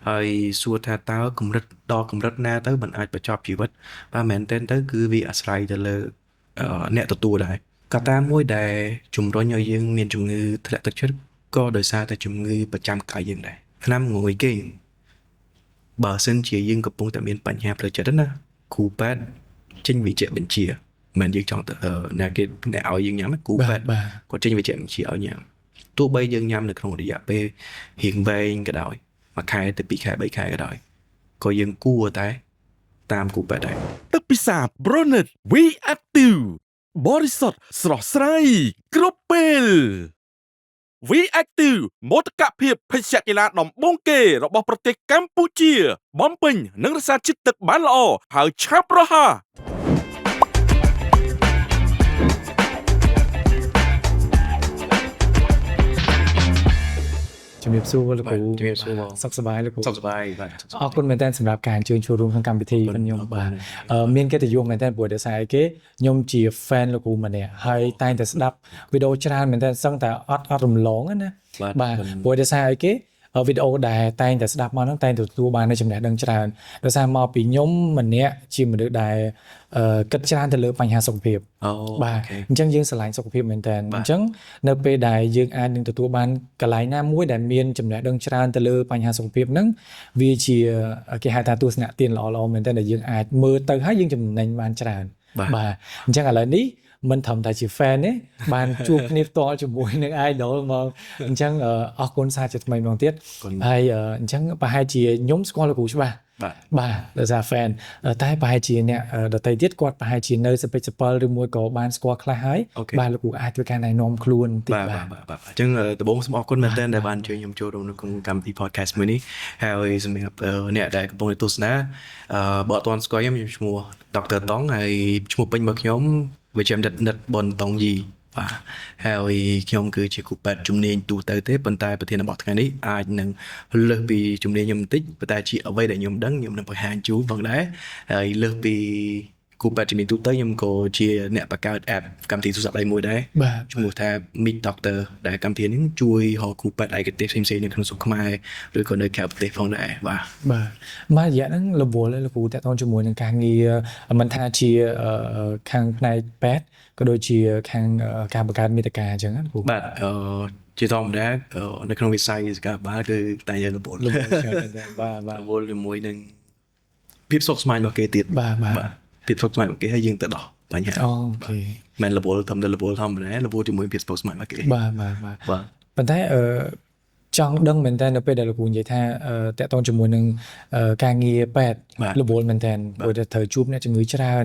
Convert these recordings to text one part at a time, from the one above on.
ហើយសួរថាតើកម្រិតដល់កម្រិតណាទៅมันអាចបញ្ចប់ជីវិតបាទមែនទែនទៅគឺវាអាស្រ័យទៅលើអ្នកទទួលដែរកត្តាមួយដែលជំរុញឲ្យយើងមានជំងឺធ្លាក់ទឹកចិត្តក៏ដោយសារតែជំងឺប្រចាំកាយយើងដែរថ្នាំងងុយគេបើសិនជាយើងកំពុងតែមានបញ្ហាផ្លូវចិត្តណាគ្រូពេទ្យចេញវិជ្ជាបញ្ជាមិនយើងចង់ទៅអ្នកគេអ្នកឲ្យយើងញ៉ាំគ្រូពេទ្យគាត់ចេញវិជ្ជាបញ្ជាឲ្យញ៉ាំទោះបីយើងញ៉ាំនៅក្នុងរយៈពេលរៀងវែងក៏ដោយមួយខែទៅ2ខែ3ខែក៏ដោយក៏យើងគួរតែតាមគ្រូពេទ្យដែរទឹកពិសា Bronet V Active បរិសុទ្ធស្រស់ស្រាយគ្រប់ពេល V Active មោទកភាពភេសជ្ជៈកីឡាដំបូងគេរបស់ប្រទេសកម្ពុជាបំពេញនិងរក្សាជាតិទឹកបានល្អហើយឆាប់រហ័សជំរាបសួរលោកគ្រូ ជំរាបសួរបង សុខសប្បាយលោកគ្រូ សុខសប្បាយបាទអរគុណមែនតើសម្រាប់ការអញ្ជើញចូលរួមក្នុងកម្មវិធីរបស់ខ្ញុំបាទមានកិត្តិយសមែនតើព្រោះដោយសារអីគេខ្ញុំជា fan លោកគ្រូម្នាក់ហើយតែងតែស្ដាប់វីដេអូច្រើនមែនតើសឹងតែអត់រំលងណាបាទព្រោះដោយសារអីគេវីដេអូដែលតែងតែស្ដាប់មកហ្នឹងតែងតែទទួលបាននូវចំណេះដឹងច្រើនដោយសារមកពីខ្ញុំម្នាក់ជាមនុស្សដែលគិតច្រើនទៅលើបញ្ហាសុខភាពបាទអញ្ចឹងយើងស្រឡាញ់សុខភាពមែនតើអញ្ចឹងនៅពេលដែលយើងអាចនឹងទទួលបានកន្លែងណាមួយដែលមានចំណេះដឹងច្រើនទៅលើបញ្ហាសុខភាពហ្នឹងវាជាគេហៅថាទស្សនៈទានល្អៗមែនតើដែលយើងអាចមើលទៅហើយយើងចំណេញបានច្រើនបាទអញ្ចឹងឥឡូវនេះមិនត្រឹមតែជា fan ទេបានជួបគ្នាផ្ទាល់ជាមួយនឹង idol មកអញ្ចឹងអរគុណសារជាថ្មីម្ដងទៀតហើយអញ្ចឹងប្រហែលជាខ្ញុំស្គាល់លោកគ្រូច្បាស់បាទដោយសារ fan តែប្រហែលជាអ្នកដទៃទៀតគាត់ប្រហែលជានៅសពេចសពិលឬមួយក៏បានស្គាល់ខ្លះហើយបាទលោកគ្រូអាចធ្វើការណែនាំខ្លួនតិចបាទអញ្ចឹងដំបូងសូមអរគុណមែនទែនដែលបានជួយខ្ញុំចូលរួមនៅក្នុងកម្មវិធី podcast មួយនេះហើយសម្រាប់អ្នកដែលកំពុងទស្សនាបើអត់ទាន់ស្គាល់ខ្ញុំឈ្មោះ Dr. Tong ហើយឈ្មោះពេញរបស់ខ្ញុំវិជ្ជាបណ្ឌិតនិតប៊ុនតុងយីបាទហើយខ្ញុំគឺជាគ្រូពេទ្យជំនាញទូទៅទេប៉ុន្តែប្រធានបទថ្ងៃនេះអាចនឹងលើសពីជំនាញខ្ញុំបន្តិចប៉ុន្តែជាអ្វីដែលខ្ញុំដឹងខ្ញុំនឹងបង្ហាញជូនផងដែរហើយលើសពីគ្រូពេទ្យជំនាញទូទៅខ្ញុំក៏ជាអ្នកបង្កើត app កម្មវិធីទូរស័ព្ទដៃមួយដែរឈ្មោះថា Meet Doctor ដែលកម្មវិធីនេះជួយរកគ្រូពេទ្យឯកទេសផ្សេងៗនៅក្នុងស្រុកខ្មែរឬក៏នៅក្រៅប្រទេសផងដែរបាទមករយៈហ្នឹងរវល់លោកគ្រូតាក់ទងជាមួយនឹងការងារមិនថាជាខាងផ្នែកពេទ្យក៏ដូចជាខាងការបង្កើតមាតិកាអញ្ចឹងណាគ្រូបាទជាធម្មតានៅក្នុងវិស័យសុខាភិបាលគឺតែយើងរវល់បាទរវល់ជាមួយនឹងភាពសុខស្មាញរបស់គេទៀតបាទភាពសុខស្មាញរបស់គេហើយយើងទៅដោះបញ្ហាអូខេមិនរវល់ធម្មតារវល់ធម្មតារវល់ជាមួយភាពសុខស្មាញរបស់គេបាទប៉ុន្តែចង់ដឹងមែនតើនៅពេលដែលលោកគ្រូនិយាយថាតាក់ទងជាមួយនឹងការងារពេទ្យរវល់មែនតើព្រោះតែត្រូវជួបអ្នកជំងឺច្រើន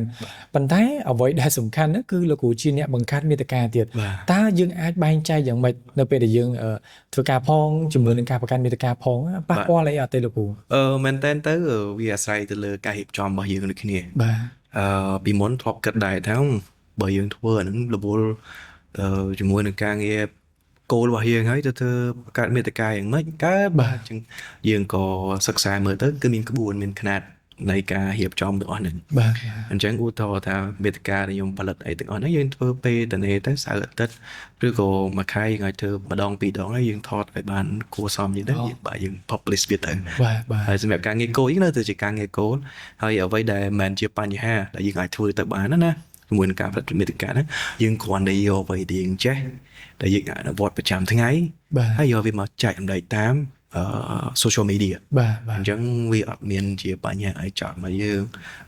ប៉ុន្តែអ្វីដែលសំខាន់គឺលោកគ្រូជាអ្នកបង្កើតមាតិកាទៀតតើយើងអាចបែងចែកយ៉ាងម៉េចនៅពេលដែលយើងធ្វើការផងជាមួយនឹងការបង្កើតមាតិកាផងប៉ះពាល់អីអត់ទេលោកគ្រូមែនតើទៅវាអាស្រ័យទៅលើការរៀបចំរបស់យើងដូចគ្នាបាទពីមុនធ្លាប់គិតដែរថាបើយើងធ្វើអាហ្នឹងរវល់ជាមួយនឹងការងារគោលរបស់យើងហើយទៅធ្វើបង្កើតមាតិកាយ៉ាងម៉េចកើតបាទអញ្ចឹងយើងក៏សិក្សាមើលទៅគឺមានក្បួនមានຂະຫນាតនៃការរៀបចំទាំងអស់ហ្នឹងបាទអញ្ចឹងឧទាហរណ៍ថាមាតិកាដែលខ្ញុំផលិតអីទាំងអស់ហ្នឹងយើងធ្វើពេលតនេទៅសៅរ៍អាទិត្យឬក៏មួយខែយើងអាចធ្វើម្ដងពីរដងហើយយើងថតឲ្យបានគួរសមយើងទៅបាទយើង publish វាទៅបាទហើយសម្រាប់ការងារគោលយើងនៅទៅជាការងារគោលហើយអ្វីដែលមិនជាបញ្ហាដែលយើងអាចធ្វើទៅបានណាជាមួយនឹងការផលិតមាតិកាហ្នឹងយើងគ្រាន់តែយកអ្វីដែលយើងចេះដែលយើងអនុវត្តប្រចាំថ្ងៃហើយយកវាមកចែកអំដែកតាម social media បាទអញ្ចឹងវាអត់មានជាបញ្ហាអីចោតមកយើង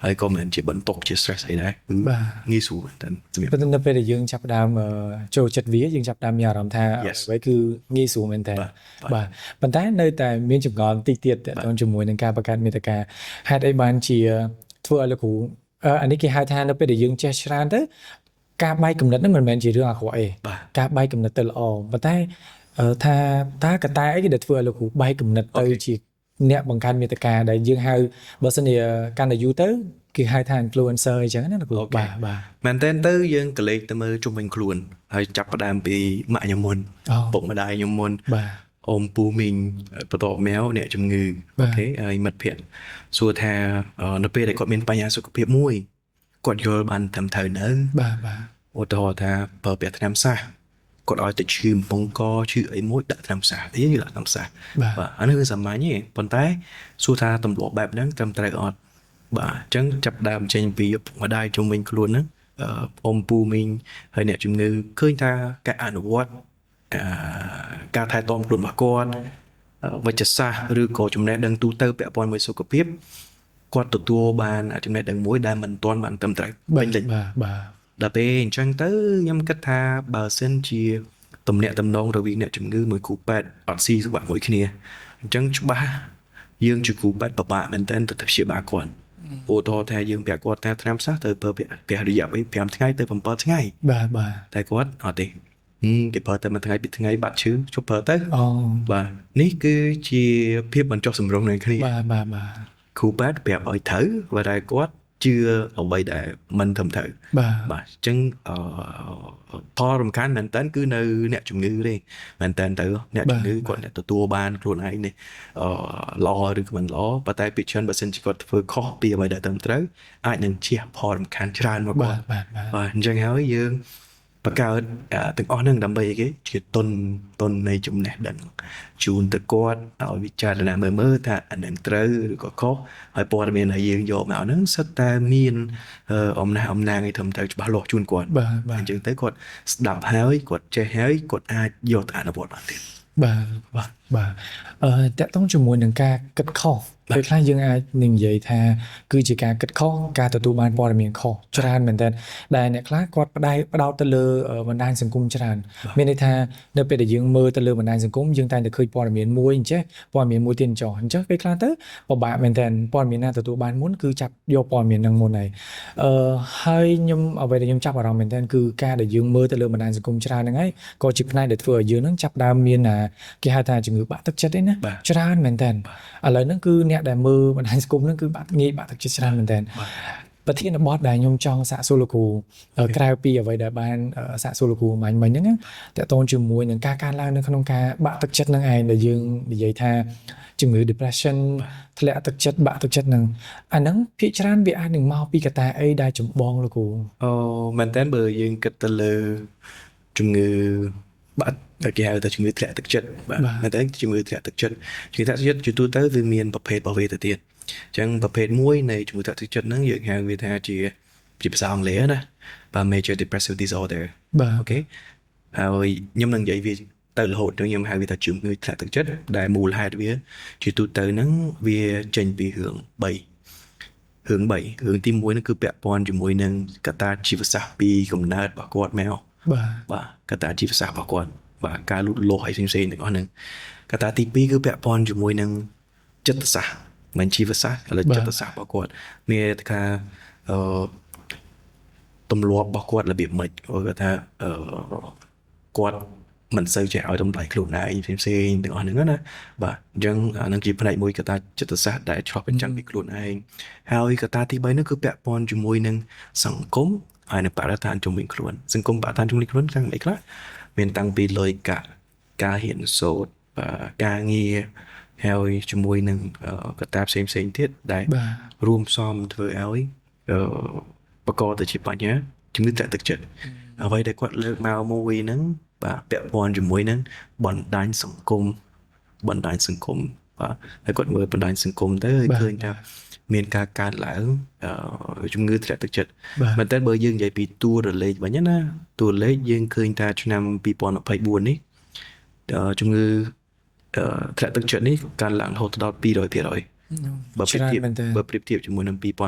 ហើយក៏មិនជាបន្ទុកជា stress អីដែរងាយស្រួលតែប៉ុន្តែនៅពេលដែលយើងចាប់ផ្ដើមចូលចិត្តវាយើងចាប់ផ្ដើមមានអារម្មណ៍ថាអ្វីគឺងាយស្រួលមែនតើបាទប៉ុន្តែនៅតែមានចម្ងល់តិចទៀតទាក់ទងជាមួយនឹងការបង្កើតមាតិកាហេតុអីបានជាធ្វើឲ្យលោកគ្រូអានេះគេហៅថានៅពេលដែលយើងចេះច្រើនទៅការបែកគំនិតហ្នឹងមិនមែនជារឿងអាក្រក់ទេការបែកគំនិតទៅល្អប៉ុន្តែថាតើកត្តាអីដែលធ្វើឲ្យលោកគ្រូបែកគំនិតទៅជាអ្នកបង្កើតមាតិកាដែលយើងហៅបើសិនជាកាន់តែយូរទៅគេហៅថា influencer អញ្ចឹងណាលោកគ្រូបាទមែនតើទៅយើងក៏លេចទៅមើលជុំវិញខ្លួនហើយចាប់ផ្ដើមពីម៉ាក់ខ្ញុំមុនពុកម្ដាយខ្ញុំមុនបាទអូនពូមីងបន្ទាប់មកអ្នកជំងឺអូខេហើយមិត្តភ័ក្តិសួរថានៅពេលដែលគាត់មានបញ្ហាសុខភាពមួយគាត់យល់បានត្រឹមត្រូវនៅបាទឧទាហរណ៍ថាប្រើប្រាស់ថ្នាំសះ គាត់ឲ្យទៅឈឺបំពង់កឈឺអីមួយដាក់ថ្នាំផ្សាអីដាក់ថ្នាំផ្សា បាទ បាទអានេះគឺសាមញ្ញទេប៉ុន្តែសួរថាទម្លាប់បែបហ្នឹងត្រឹមត្រូវអត់បាទអញ្ចឹងចាប់ដើមចេញពីឪពុកម្ដាយជុំវិញខ្លួនហ្នឹងអ៊ំពូមីងហើយអ្នកជំងឺឃើញថាការអនុវត្តការថែទាំខ្លួនរបស់គាត់វិជ្ជសាស្ត្រឬក៏ចំណេះដឹងទូទៅពាក់ព័ន្ធមួយសុខភាពគាត់ទទួលបានចំណេះដឹងមួយដែលមិនទាន់បានត្រឹមត្រូវ បាទបាទ ដល់ពេលអញ្ចឹងទៅខ្ញុំគិតថាបើសិនជាទំនាក់ទំនងរវាងអ្នកជំងឺមួយគ្រូពេទ្យអត់ស៊ីសុខមួយគ្នាអញ្ចឹងច្បាស់យើងជាគ្រូពេទ្យពិបាកមែនទែនទៅព្យាបាលគាត់ឧទាហរណ៍ថាយើងប្រាប់គាត់ថាថ្នាំផ្សះទៅប្រើព្រះរយៈពេល5ថ្ងៃទៅ7ថ្ងៃ បាទបាទ តែគាត់អត់ទេគេប្រើតែមួយថ្ងៃពីរថ្ងៃបាត់ឈឺជប់ប្រើទៅ អូ បាទនេះគឺជាភាពមិនចុះសម្រុងនឹងគ្នា បាទបាទបាទ គ្រូពេទ្យប្រាប់ឲ្យត្រូវបើតែគាត់ជឿអ្វីដែលមិនត្រឹមត្រូវ បាទ បាទអញ្ចឹងផលរំខានមែនតើគឺនៅអ្នកជំងឺទេមែនតើទៅអ្នកជំងឺគាត់អ្នកទទួលបានខ្លួនឯងនេះល្អឬក៏មិនល្អប៉ុន្តែពីច្រើនបើសិនជាគាត់ធ្វើខុសពីអ្វីដែលត្រឹមត្រូវអាចនឹងជះផលរំខានច្រើនមក បា គាត់ ទបាទបាទ បាទអញ្ចឹងហើយយើងបង្កើតទាំងអស់ហ្នឹងដើម្បីអីគេជាទុននៃចំណេះដឹងជូនទៅគាត់ឲ្យវិចារណាមើលថាអានឹងត្រូវឬក៏ខុសហើយព័ត៌មានដែលយើងយកមកហ្នឹងសិតតែមានអំណះអំណាងឲ្យត្រឹមត្រូវច្បាស់លាស់ជូនគាត់ បាទបាទ អញ្ចឹងទៅគាត់ស្ដាប់ហើយគាត់ចេះហើយគាត់អាចយកទៅអនុវត្តបានទៀត បាទបាទបាទតកតងជាមួយនឹងការគិតខុសពេលខ្លះយើងអាចនឹងនិយាយថាគឺជាការគិតខុសការទទួលបានព័ត៌មានខុសច្រើនមែនតើដែលអ្នកខ្លះគាត់ផ្ដោតទៅលើបណ្ដាញសង្គមច្រើនមានន័យថានៅពេលដែលយើងមើលទៅលើបណ្ដាញសង្គមយើងតែងតែឃើញព័ត៌មានមួយអញ្ចេះព័ត៌មានមួយទៀតចោះអញ្ចឹងពេលខ្លះទៅពិបាកមែនតើព័ត៌មានណាទទួលបានមុនគឺចាប់យកព័ត៌មានហ្នឹងមុនហើយហើយខ្ញុំអ្វីដែលខ្ញុំចាប់អារម្មណ៍មែនតើគឺការដែលយើងមើលទៅលើបណ្ដាញសង្គមច្រើនហ្នឹងហើយក៏ជាផ្នែកដែលធ្វើឲ្យយើងហ្នឹងចាប់ដើមមានគេហៅថាជំងឺបាក់ទឹកចិត្តឯណាច្រើនមែនតើឥឡូវហ្នឹងគឺអ្នកដែលមើលបណ្ដាញសង្គមហ្នឹងគឺងាយបាក់ទឹកចិត្តច្រើនមែនតើប្រធានបទដែលខ្ញុំចង់សាកសួរលោកគ្រូក្រៅពីអ្វីដែលបានសាកសួរលោកគ្រូមិញហ្នឹងតើតូនជាមួយនឹងការកើនឡើងនៅក្នុងការបាក់ទឹកចិត្តហ្នឹងឯងដែលយើងនិយាយថាជំងឺ depression ធ្លាក់ទឹកចិត្តបាក់ទឹកចិត្តហ្នឹងអាហ្នឹងភាគច្រើនវាអាចនឹងមកពីកត្តាអីដែលចម្បងលោកគ្រូ មែនតើបើយើងគិតទៅលើជំងឺបាត់តែគេហៅថាជំងឺធ្លាក់ទឹកចិត្តបាទមែនតើជំងឺធ្លាក់ទឹកចិត្តជំងឺធ្លាក់ទឹកចិត្តជាទូទៅវាមានប្រភេទទៅទៀតអញ្ចឹងប្រភេទមួយនៃជំងឺធ្លាក់ទឹកចិត្តហ្នឹងយើងហៅវាថាជាភាសាអង់គ្លេសណាបាទ major depressive disorder បាទ អូខេហើយខ្ញុំនឹងនិយាយវាទៅរហូតខ្ញុំហៅវាថាជំងឺធ្លាក់ទឹកចិត្តដែលមូលហេតុវាជាទូទៅហ្នឹងវាចេញពីរឿង3រឿងទី1ហ្នឹងគឺពាក់ព័ន្ធជាមួយនឹងកត្តាជីវសាស្ត្រពីកំណើតរបស់គាត់មក បាទកត្តាជីវសាស្ត្ររបស់គាត់បាទការលូតលាស់ឲ្យផ្សេងៗទាំងអស់ហ្នឹងកត្តាទី2គឺពាក់ព័ន្ធជាមួយនឹងចិត្តសាស្ត្រមិនជីវសាស្ត្រឥឡូវចិត្តសាស្ត្ររបស់គាត់មានថាទម្លាប់របស់គាត់របៀបម៉េចគាត់ថាគាត់មិនសូវចេះឲ្យតម្លៃខ្លួនឯងផ្សេងៗទាំងអស់ហ្នឹងណាបាទអញ្ចឹងអានឹងជាផ្នែកមួយកត្តាចិត្តសាស្ត្រដែលឆ្លុះបញ្ចាំងពីខ្លួនឯងហើយកត្តាទី3ហ្នឹងគឺពាក់ព័ន្ធជាមួយនឹងសង្គមហើយនៅបរិស្ថានជុំវិញខ្លួនសង្គមបរិស្ថានជុំវិញខ្លួនចឹងអីខ្លះមានតាំងពីលុយកាក់ការហ៊ានសូត្រការងារហើយជាមួយនឹងកត្តាផ្សេងទៀតដែលរួមផ្សំធ្វើឲ្យបង្កទៅជាបញ្ហាជំងឺធ្លាក់ទឹកចិត្តអ្វីដែលគាត់លើកមកមួយហ្នឹងបាទពាក់ព័ន្ធជាមួយនឹងបណ្ដាញសង្គមបាទហើយគាត់មើលបណ្ដាញសង្គមទៅឃើញថាមានការកើនឡើងជំងឺធ្លាក់ទឹកចិត្តមែនតើបើយើងនិយាយពីតួលេខវិញណាតួលេខយើងឃើញថាឆ្នាំ2024នេះជំងឺធ្លាក់ទឹកចិត្តនេះកើនឡើងរហូតដល់ 200% បើប្រៀបធៀបជាមួយនឹង2023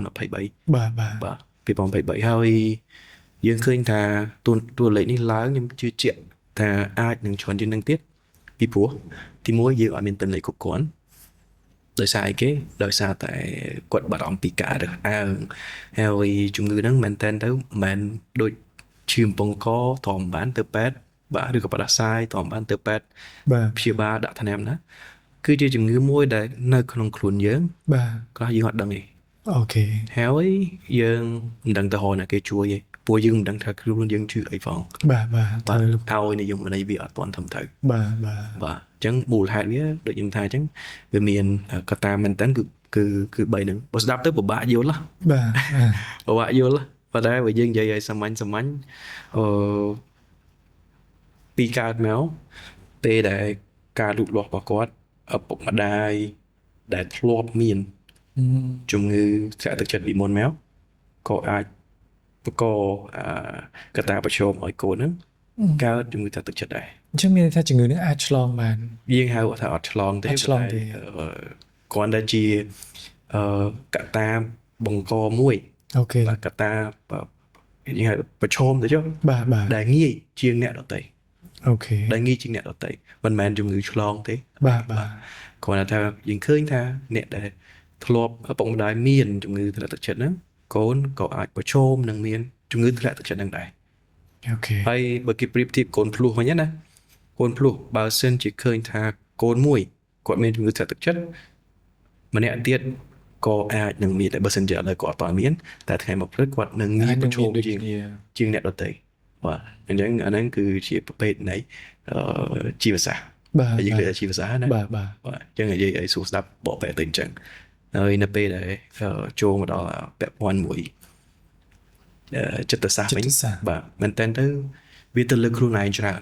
បាទ2023ហើយយើងឃើញថាតួលេខនេះឡើងខ្ញុំជឿជាក់ថាអាចនឹងច្រើនជាងនឹងទៀតពីព្រោះទី1យើងអត់មានទិន្នន័យគ្រប់គ្រាន់ដោយសារអីគេដោយសារតែគាត់បារម្ភពីការរើសអើងហើយជំងឺហ្នឹងមែនតើទៅមិនដូចឈឺបំពង់កធម្មបានទៅពេទ្យបាទឬក៏បដាសាយធម្មបានទៅពេទ្យព្យាបាលដាក់ថ្នាំណាគឺជាជំងឺមួយដែលនៅក្នុងខ្លួនយើងបាទខ្លះយើងអត់ដឹងទេ អូខេ ហើយយើងមិនដឹងទៅហៅណាគេជួយទេព្រោះយើងមិនដឹងថាខ្លួនយើងជឿអីផង បាទឲ្យនិយមន័យវាអត់ទាន់ត្រឹមត្រូវ បាទអញ្ចឹងមូលហេតុវាដូចខ្ញុំថាអញ្ចឹងវាមានកត្តាមែនតើគឺ3ហ្នឹងបើស្ដាប់ទៅពិបាកយល់បាទពិបាកយល់ប៉ុន្តែបើយើងនិយាយឲ្យសាមញ្ញ ពីកើតមកពេលដែលការលូតលាស់របស់គាត់ឪពុកម្ដាយដែលធ្លាប់មានជំងឺធ្លាក់ទឹកចិត្តពីមុនមកក៏អាចបង្កកត្តាប្រឈមឲ្យកូនហ្នឹងកើតជំងឺធ្លាក់ទឹកចិត្តដែរ អញ្ចឹងមានន័យថាជំងឺនេះអាចឆ្លងបាន យើងហៅថាអត់ឆ្លងទេ អត់ឆ្លងទេ គ្រាន់តែជាកត្តាបង្កមួយ អូខេ កត្តាយើងហៅប្រឈមទៅចុះ បាទបាទ ដែលងាយជាងអ្នកដទៃ អូខេ ដែលងាយជាងអ្នកដទៃមិនមែនជំងឺឆ្លងទេ បាទបាទ គ្រាន់តែថាយើងឃើញថាអ្នកដែលធ្លាប់ឪពុកម្ដាយមានជំងឺធ្លាក់ទឹកចិត្តហ្នឹងកូនក៏អាចប្រឈមនឹងមានជំងឺធ្លាក់ទឹកចិត្តហ្នឹងដែរ អូខេ ហើយបើគេប្រៀបធៀបកូនភ្លោះវិញណាកូនភ្លោះបើសិនជាឃើញថាកូនមួយគាត់មានជំងឺធ្លាក់ទឹកចិត្តម្នាក់ទៀតក៏អាចនឹងមានតែបើសិនជាឥឡូវគាត់អត់មានតែថ្ងៃមកព្រឹកគាត់នឹងងាយប្រឈមជាងអ្នកដទៃបាទអញ្ចឹងអាហ្នឹងគឺជាប្រភេទនៃជីវសាស្ត្រ បាទ យើងនិយាយជីវសាស្ត្រណា បាទបាទ បាទអញ្ចឹងនិយាយឲ្យសួរស្ដាប់បកបែកទៅអញ្ចឹងហើយនៅពេលដែលចូលមកដល់ពាក់ព័ន្ធមួយចិត្តសាស្ត្រវិញបាទមែនតើទៅវាទៅលើខ្លួនឯងច្រើន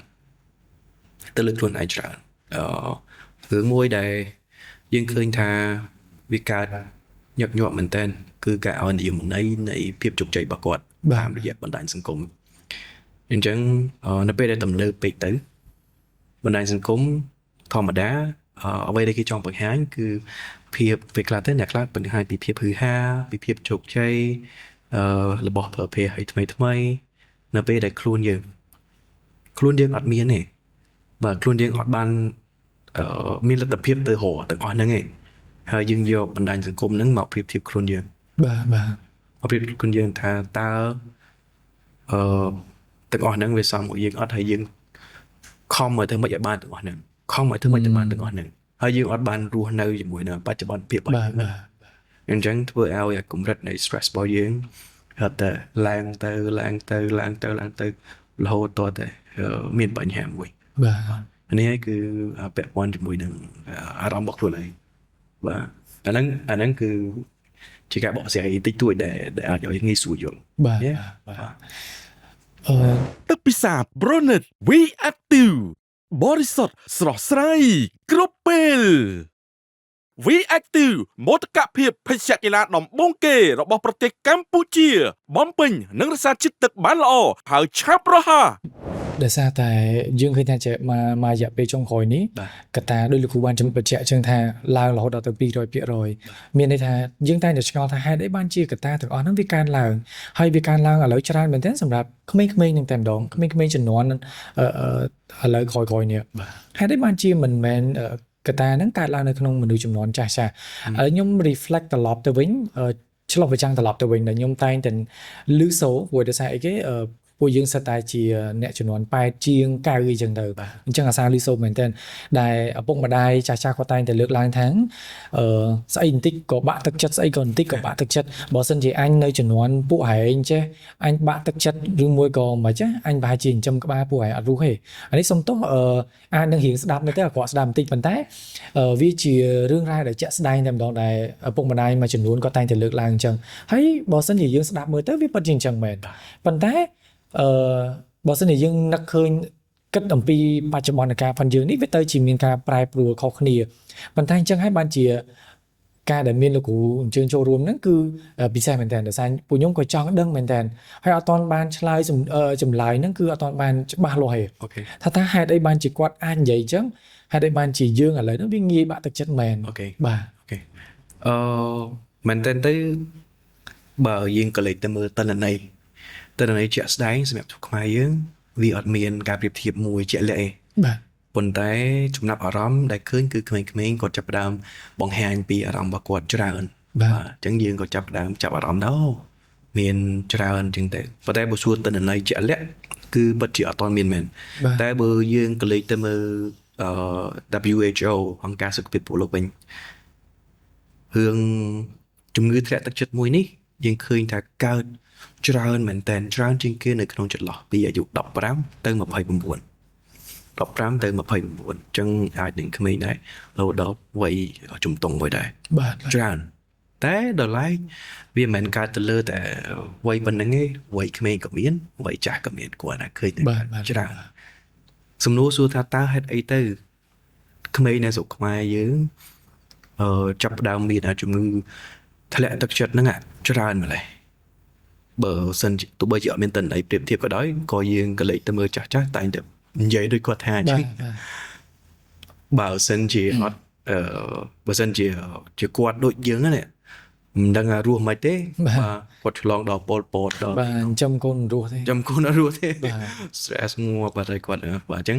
រឿងមួយដែលយើងឃើញថាវាកើតញឹកញាប់មែនតើគឺការឲ្យនិយមន័យនៃភាពជោគជ័យរបស់គាត់តាមរយៈបណ្ដាញសង្គមអញ្ចឹងនៅពេលដែលទំនើបពេកទៅបណ្ដាញសង្គមធម្មតាអ្វីដែលគេចង់បង្ហាញគឺភាពពេលខ្លះទៅអ្នកខ្លះបង្ហាញពីភាពហឺហាពីភាពជោគជ័យរបស់ប្រភេទឲ្យថ្មីនៅពេលដែលខ្លួនយើងអត់មានទេបាទខ្លួនយើងអត់បានមានលទ្ធភាពទៅរកទាំងអស់ហ្នឹងឯងហើយយើងយកបណ្ដាញសង្គមហ្នឹងមកប្រៀបធៀបខ្លួនយើង បាទបាទ មកប្រៀបធៀបខ្លួនយើងថាតើទាំងអស់ហ្នឹងវាសមមកយើងអត់ហើយយើងខំមកទៅមិនឲ្យបានទាំងអស់ហ្នឹងហើយយើងអត់បានរស់នៅជាមួយនៅបច្ចុប្បន្នភាពរបស់យើងអញ្ចឹងធ្វើឲ្យកម្រិតនៃ stress របស់យើងហត់តែឡើងទៅរហូតតតែមានបញ្ហាមួយ បាទ នេះហើយគឺពាក់ព័ន្ធជាមួយនឹងអារម្មណ៍របស់ខ្លួនឯងបាទអាហ្នឹងគឺជាការបកស្រាយតិចតួចដែលអាចឲ្យងាយស្រួលយល់ បាទ បាទ ទឹកពិសា Bronet V Active បរិសុទ្ធស្រស់ស្រាយគ្រប់ពេល V Active មោទកភាពភេសជ្ជៈកីឡាដំបូងគេរបស់ប្រទេសកម្ពុជាបំពេញនិងរក្សាជាតិទឹកបានល្អហើយឆាប់រហ័ស ដោយសារតែយើងឃើញថាមករយៈពេលចុងក្រោយនេះកត្តាដោយលោកគ្រូបានជំរាបបញ្ជាក់ចឹងថាឡើងរហូតដល់ទៅ 200% មានន័យថាយើងតែងតែឆ្ងល់ថាហេតុអីបានជាកត្តាទាំងអស់ហ្នឹងវាកើនឡើងហើយវាកើនឡើងឥឡូវច្រើនមែនទែនសម្រាប់ក្មេងៗនឹងតែម្ដងក្មេងៗជំនាន់ឥឡូវក្រោយៗនេះហេតុអីបានជាមិនមែនកត្តាហ្នឹងកើតឡើងនៅក្នុងមនុស្សជំនាន់ចាស់ៗហើយខ្ញុំ reflect ត្រឡប់ទៅវិញឆ្លុះបញ្ចាំងត្រឡប់ទៅវិញដែលខ្ញុំតែងតែលឺសូព្រោះដោយសារអីគេពួកយើងសិតតែជាអ្នកចំនួន8ជាង9អីចឹងទៅអញ្ចឹងអាសាលីសូមែនតើដែលឪពុកម្ដាយចាស់ៗគាត់តែងតែលើកឡើងថាស្អីបន្តិចក៏បាក់ទឹកចិត្តស្អីក៏បន្តិចក៏បាក់ទឹកចិត្តបើសិនជាអញនៅចំនួនពួកហែងចេះអញបាក់ទឹកចិត្តឬមួយក៏មិនចេះអញប្រហែលជាចិញ្ចឹមក្បាលពួកហែងអត់រស់ទេអានេះសុំទោសអាចនឹងរៀងស្ដាប់នៅទៅអាក្រក់ស្ដាប់បន្តិចប៉ុន្តែវាជារឿងរ៉ាវដែលជាក់ស្ដែងតែម្ដងដែលឪពុកម្ដាយមួយចំនួនគាត់តែងតែលើកឡើងអញ្ចឹងហើយបើសិនជាយើងស្ដាប់មើលទៅវាពិតជាអញ្ចឹងមែនប៉ុន្តែបើសិនជាយើងនឹកឃើញគិតអំពីបច្ចុប្បន្នកាលផងយើងនេះវាទៅជាមានការប្រែប្រួលខុសគ្នាប៉ុន្តែអញ្ចឹងហើយបានជាការដែលមានលោកគ្រូអញ្ជើញចូលរួមហ្នឹងគឺពិសេសមែនតើដោយសារពួកខ្ញុំក៏ចង់ដឹងមែនតើហើយអត់ទាន់បានឆ្លើយចម្លើយហ្នឹងគឺអត់ទាន់បានច្បាស់លាស់ទេ អូខេ ថាហេតុអីបានជាគាត់អាចនិយាយអញ្ចឹងហេតុអីបានជាយើងឥឡូវហ្នឹងវាងាយបាក់ទឹកចិត្តមែន អូខេ បាទ អូខេមែនតើទៅបើយើងក៏លេចទៅមើលតនន័យជាក់ស្ដែងសម្រាប់ខ្មែរយើងវាអត់មានការប្រៀបធៀបមួយជាក់លាក់ទេ បាទ ប៉ុន្តែចំណាប់អារម្មណ៍ដែលឃើញគឺក្មេងៗគាត់ចាប់ផ្ដើមបង្ហាញពីអារម្មណ៍របស់គាត់ច្រើនអញ្ចឹងយើងក៏ចាប់ផ្ដើមចាប់អារម្មណ៍ដែរមានច្រើនអញ្ចឹងទៅប៉ុន្តែបើសួរតនន័យជាក់លាក់គឺពិតជាអត់ទាន់មានមែនតែបើយើងក៏លេចទៅមើលWHO អង្គការសុខភាពពិភពលោកវិញរឿងជំងឺធ្លាក់ទឹកចិត្តមួយនេះយើងឃើញថាកើតច្រើនមែនតើច្រើនជាងគេនៅក្នុងចន្លោះពីអាយុ15ទៅ29 15ទៅ29អញ្ចឹងអាចនឹងក្មេងដែររហូតដល់វ័យជំទង់មួយដែរ បាទ ច្រើនតែដល់ឡែកវាមិនមែនកើតទៅលើតែវ័យប៉ុណ្្នឹងទេវ័យក្មេងក៏មានវ័យចាស់ក៏មានគាត់ណាឃើញតែច្រើន សំណួរសួរថាតើហេតុអីទៅក្មេងនៅស្រុកខ្មែរយើងចាប់ផ្ដើមមានជំងឺធ្លាក់ទឹកចិត្តហ្នឹងច្រើនម្ល៉េះបើសិនទោះបីជាអត់មានតន្ត្រីប្រៀបធៀបក៏ដោយក៏យើងក៏លេចទៅមើលចាស់តែងតែនិយាយដូចគាត់ថាអញ្ចឹងបើសិនជាអត់បើសិនជាគាត់ដូចយើងហ្នឹងមិនដឹងរស់មិនទេគាត់ឆ្លងដល់ពលពតដល់បាទចាំកូនរស់ទេចាំកូនរស់ទេ stress មួបាត់ហើយគាត់បាទអញ្ចឹង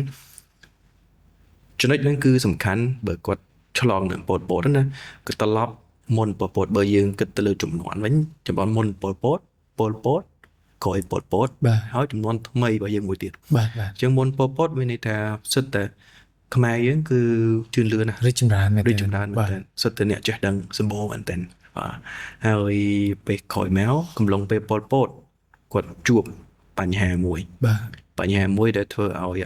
ចំណុចហ្នឹងគឺសំខាន់បើគាត់ឆ្លងនឹងពលពតណាគឺត្រឡប់មុនពលពតបើយើងគិតទៅលើចំនួនវិញចំនួនមុនពលពតក្រោយពលពតហើយចំនួនថ្មីរបស់យើងមួយទៀតបាទអញ្ចឹងមុនពលពតមានន័យថាសិតតែខ្មែរយើងគឺជឿនលឿនណារីកចម្រើនមែនទេសិតតែអ្នកចេះដឹងសម្បូរមែនតើបាទហើយពេលក្រោយមកកំឡុងពេលពលពតគាត់ជួបបញ្ហាមួយបាទបញ្ហាមួយដែលធ្វើឲ្យ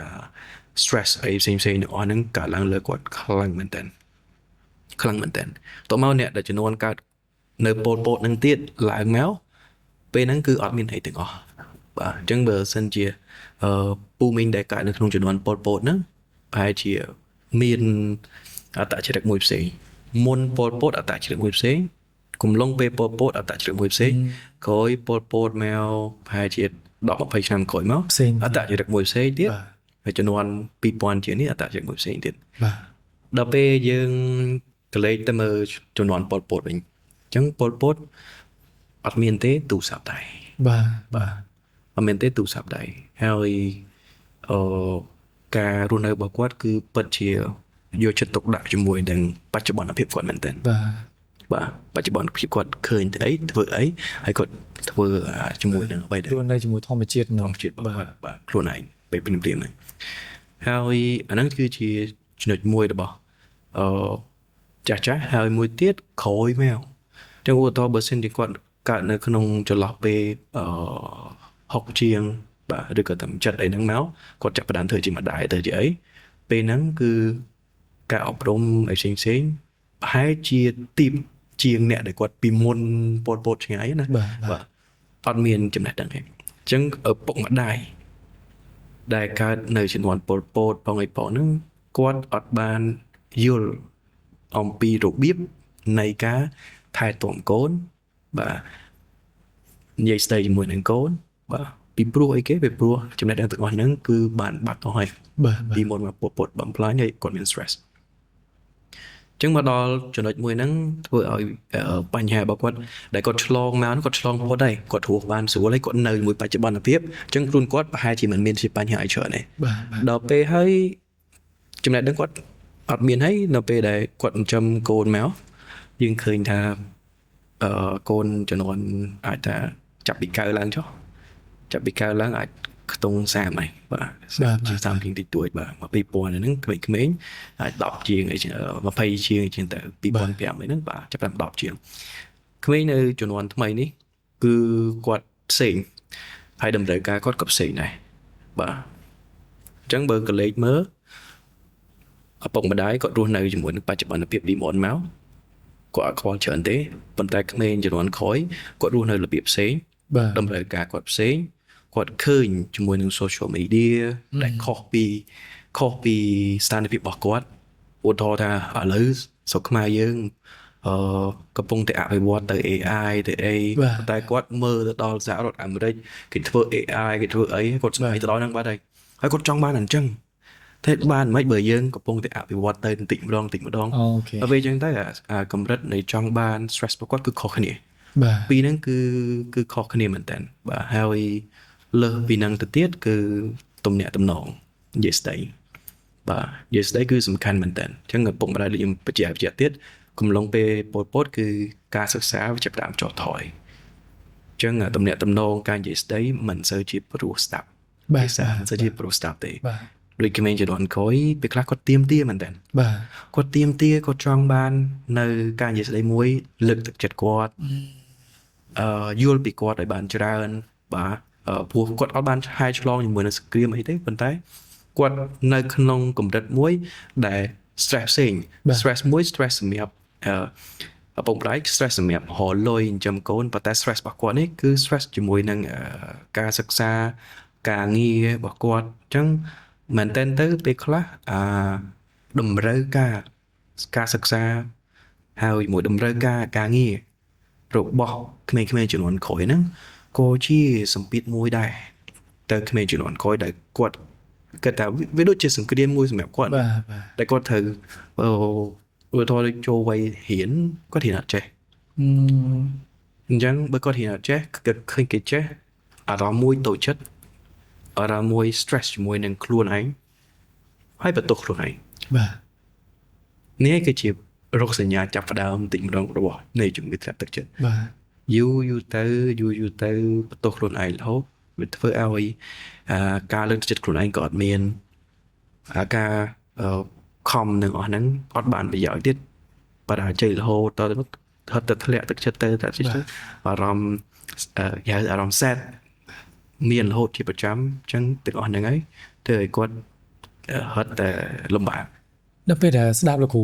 stress អីផ្សេងៗទាំងអស់ហ្នឹងកើតឡើងលើគាត់ខ្លាំងមែនតើតោះមកអ្នកដែលចំនួនកើតនៅពលពតហ្នឹងទៀតឡើងមកពេលហ្នឹងគឺអត់មានអីទាំងអស់បាទអញ្ចឹងបើសិនជាពូមីងដែលកើតនៅក្នុងចំនួនពលពតហ្នឹងប្រហែលជាមានអត្តចរិតមួយផ្សេងមុនពលពតអត្តចរិតមួយផ្សេងកំឡុងពេលពលពតអត្តចរិតមួយផ្សេងក្រោយពលពតមកប្រហែលជា10-20ឆ្នាំក្រោយមកអត្តចរិតមួយផ្សេងទៀតហើយចំនួន2000ជាងនេះអត្តចរិតមួយផ្សេងទៀតបាទដល់ពេលយើងកលេចទៅមើលចំនួនពលពតវិញអញ្ចឹងពលពតអត់មានទេទូរស័ព្ទដៃបាទអត់មានទេទូរស័ព្ទដៃហើយការរស់នៅរបស់គាត់គឺពិតជាយកចិត្តទុកដាក់ជាមួយនឹងបច្ចុប្បន្នភាពគាត់មែនទែនបាទបច្ចុប្បន្នភាពគាត់ឃើញទៅអីធ្វើអីហើយគាត់ធ្វើជាមួយនឹងអ្វីដែរខ្លួននៅជាមួយធម្មជាតិបាទខ្លួនឯងពេលព្រាមហ្នឹងហើយអាហ្នឹងគឺជាចំណុចមួយរបស់ចាស់ហើយមួយទៀតក្រោយមកចឹងឧទាហរណ៍បើសិនជាគាត់កើតនៅក្នុងចន្លោះពេល60ជាងបាទឬក៏តាមចិត្តអីហ្នឹងមកគាត់ចាប់ផ្ដើមធ្វើជាម្ដាយទៅជាអីពេលហ្នឹងគឺការអប់រំអីផ្សេងប្រហែលជាទីបជាងអ្នកដែលគាត់ពីមុនពលពតឆ្ងាយណាបាទអត់មានចំណេះដឹងទេអញ្ចឹងឪពុកម្ដាយដែលកើតនៅជំនាន់ពលពតផងអីផងហ្នឹងគាត់អត់បានយល់អំពីរបៀបនៃការថែទាំកូនបាទនិយាយស្ដីជាមួយនឹងកូនបាទពីព្រោះអីគេពីព្រោះចំណេះដឹងទាំងអស់ហ្នឹងគឺបានបាត់ទៅហើយពីមុនមកពលពតបំផ្លាញហើយគាត់មាន stress ចឹងមកដល់ចំណុចមួយហ្នឹងធ្វើឲ្យបញ្ហារបស់គាត់ដែលគាត់ឆ្លងមកគាត់ឆ្លងផុតហើយគាត់រស់បានស្រួលហើយគាត់នៅជាមួយបច្ចុប្បន្នភាពចឹងខ្លួនគាត់ប្រហែលជាមិនមានជាបញ្ហាអីច្រើនទេដល់ពេលហើយចំណេះដឹងគាត់អត់មានហើយនៅពេលដែលគាត់ចិញ្ចឹមកូនមកយើងឃើញថាកូនចំនួនអាចថាចាប់ពីកើឡើងចុះចាប់ពីកើឡើងអាចខ្ទង់30ហើយបាទ30ជាងតិចតួចបាទ2000ហ្នឹងក្មេងៗអាច10ជាងអី20ជាងជាងទៅ2005ហ្នឹងបាទចាប់តាម10ជាងក្មេងនៅចំនួនថ្មីនេះគឺគាត់ផ្សេងហើយតម្រូវការគាត់ក៏ផ្សេងដែរបាទអញ្ចឹងបើកលេចមើលឪពុកម្ដាយគាត់រស់នៅជាមួយនឹងបច្ចុប្បន្នភាពពីមុនមកគាត់អត់ខ្វល់ច្រើនទេប៉ុន្តែក្មេងចំនួនក្រោយគាត់រស់នៅរបៀបផ្សេងតម្រូវការគាត់ផ្សេងគាត់ឃើញជាមួយនឹង social media ដែលខុសពីស្ថានភាពរបស់គាត់ឧទាហរណ៍ថាឥឡូវស្រុកខ្មែរយើងកំពុងតែអភិវឌ្ឍទៅ AI ទៅអីតែគាត់មើលទៅដល់សហរដ្ឋអាមេរិកគេធ្វើ AI គេធ្វើអីគាត់ស្ដាយទៅដល់ហ្នឹងបាត់ហើយគាត់ចង់បានអញ្ចឹងតែបានមិនបើយើងកំពុងតែអភិវឌ្ឍទៅបន្តិចម្ដងហើយពេលអញ្ចឹងទៅកម្រិតនៃចង់បាន stress របស់គាត់គឺខុសគ្នាបាទពីហ្នឹងគឺខុសគ្នាមែនតើបាទហើយលើសពីហ្នឹងទៅទៀតគឺទំនាក់ទំនងនិយាយស្ដីបាទនិយាយស្ដីគឺសំខាន់មែនតើអញ្ចឹងឪពុកម្ដាយខ្ញុំបញ្ជាក់ទៀតកំឡុងពេលពលពតគឺការសិក្សាវាចាប់ផ្ដើមចុះថយអញ្ចឹងទំនាក់ទំនងការនិយាយស្ដីមិនសូវជាព្រោះស្ដាប់បាទមិនសូវជាព្រោះស្ដាប់ទេដូចក្មេងជំនាន់ក្រោយពេលខ្លះគាត់ទៀមទាមែនតើបាទគាត់ទៀមទាគាត់ចង់បាននៅការនិយាយស្ដីមួយលើកទឹកចិត្តគាត់យល់ពីគាត់ឲ្យបានច្រើនបាទព្រោះគាត់អត់បានហាយឆ្លងជាមួយនឹងសង្គ្រាមអីទេប៉ុន្តែគាត់នៅក្នុងកម្រិតមួយដែល stress ផ្សេង stress មួយ stress សម្រាប់ឪពុកម្ដាយ stress សម្រាប់រលុយចិញ្ចឹមកូនប៉ុន្តែ stress របស់គាត់នេះគឺ stress ជាមួយនឹងការសិក្សាការងាររបស់គាត់អញ្ចឹង មែនតើទៅពេលខ្លះតម្រូវការសិក្សាហើយមួយតម្រូវការងាររបស់ក្មេងៗជំនាន់ក្រោយហ្នឹងក៏ជាសម្ពាធមួយដែរទៅក្មេងជំនាន់ក្រោយដែលគាត់គិតថាវាដូចជាសង្គ្រាមមួយសម្រាប់គាត់ បាទ តែគាត់ត្រូវឧទាហរណ៍ដូចចូលវ័យរៀនគាត់រៀនអត់ចេះអញ្ចឹងបើគាត់រៀនអត់ចេះគាត់ឃើញគេចេះអារម្មណ៍មួយតូចចិត្តអារម្មណ៍មួយ stress ជាមួយនឹងខ្លួនឯងហើយបន្ទោសខ្លួនឯង បាទ នេះគឺជារោគសញ្ញាចាប់ផ្ដើមតិចម្ដងរបស់នៃជំងឺធ្លាក់ទឹកចិត្ត បាទ យូរទៅបន្ទោសខ្លួនឯងរហូតវាធ្វើឲ្យការលើកទឹកចិត្តខ្លួនឯងក៏អត់មានការខំនឹងអស់ហ្នឹងអត់បានប្រយោជន៍ទៀតបរាជ័យរហូតតទៅហត់ទៅធ្លាក់ទឹកចិត្តទៅអារម្មណ៍អារម្មណ៍ sad មានរហូតជាប្រចាំអញ្ចឹងទាំងអស់ហ្នឹងហើយធ្វើឲ្យគាត់ហត់តែលំបាក ដល់ពេលដែលស្ដាប់លោកគ្រូ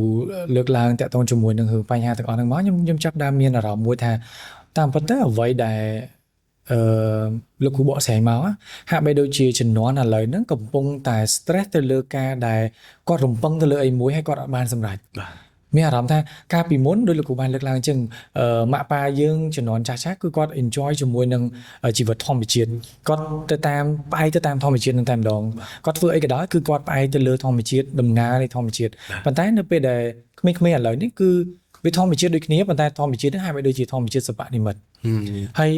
លើកឡើងតាក់ទងជាមួយនឹងបញ្ហាទាំងអស់ហ្នឹងមកខ្ញុំចាប់ដើមមានអារម្មណ៍មួយថាតាមពិតទៅអ្វីដែលលោកគ្រូបកស្រាយមកហាក់បីដូចជាជំនាន់ឥឡូវហ្នឹងកំពុងតែ stress ទៅលើការដែលគាត់រំពឹងទៅលើអីមួយហើយគាត់អត់បានសម្រេច មានអារម្មណ៍ថាកាលពីមុនដោយលោកគ្រូបានលើកឡើងអញ្ចឹងម៉ាក់ប៉ាយើងជំនាន់ចាស់ៗគឺគាត់ enjoy ជាមួយនឹងជីវិតធម្មជាតិគាត់ទៅតាមផ្អែកទៅតាមធម្មជាតិនឹងតែម្ដងគាត់ធ្វើអីក៏ដោយគឺគាត់ផ្អែកទៅលើធម្មជាតិដំណើរនៃធម្មជាតិប៉ុន្តែនៅពេលដែលក្មេងៗឥឡូវនេះគឺវាធម្មជាតិដូចគ្នាប៉ុន្តែធម្មជាតិហ្នឹងហាក់បីដូចជាធម្មជាតិសពនិមិត្តហើយ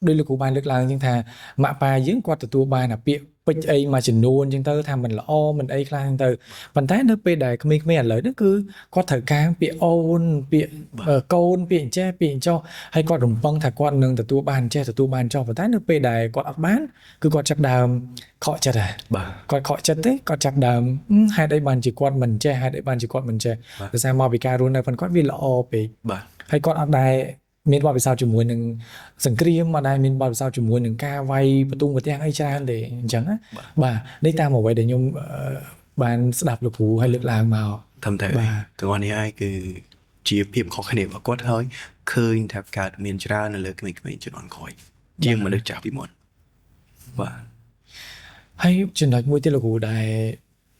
ដោយលោកគ្រូបានលើកឡើងអញ្ចឹងថាម៉ាក់ប៉ាយើងគាត់ទទួលបានអាពាក្យពេចអីមួយចំនួនអញ្ចឹងទៅថាមិនល្អមិនអីខ្លះអញ្ចឹងទៅប៉ុន្តែនៅពេលដែលក្មេងៗឥឡូវហ្នឹងគឺគាត់ត្រូវការពាក្យអូនពាក្យកូនពាក្យអញ្ចេះពាក្យអញ្ចោះហើយគាត់រំពឹងថាគាត់នឹងទទួលបានអញ្ចេះទទួលបានអញ្ចោះប៉ុន្តែនៅពេលដែលគាត់អត់បានគឺគាត់ចាប់ដើមខកចិត្តហើយគាត់ខកចិត្តទេគាត់ចាប់ដើមហេតុអីបានជាគាត់មិនចេះហេតុអីបានជាគាត់មិនចេះដោយសារមកពីការរស់នៅប៉ុន្តែគាត់វាល្អពេកហើយគាត់អត់ដែរមានបទពិសោធន៍ជាមួយនឹងសង្គ្រាមអត់ដែរមានបទពិសោធន៍ជាមួយនឹងការវាយបន្ទង់ប្រទាំងអីច្រើនទេអញ្ចឹងណាបាទនេះតាមអ្វីដែលខ្ញុំបានស្ដាប់លោកគ្រូឲ្យលើកឡើងមកតាមតែទាំងអស់នេះហើយគឺជាភាពខុសគ្នារបស់គាត់ហើយឃើញថាកើតមានច្រើននៅលើក្មេងៗជំនាន់ក្រោយជាងមនុស្សចាស់ពីមុនបាទ ហើយចំណុចមួយទៀតលោកគ្រូដែល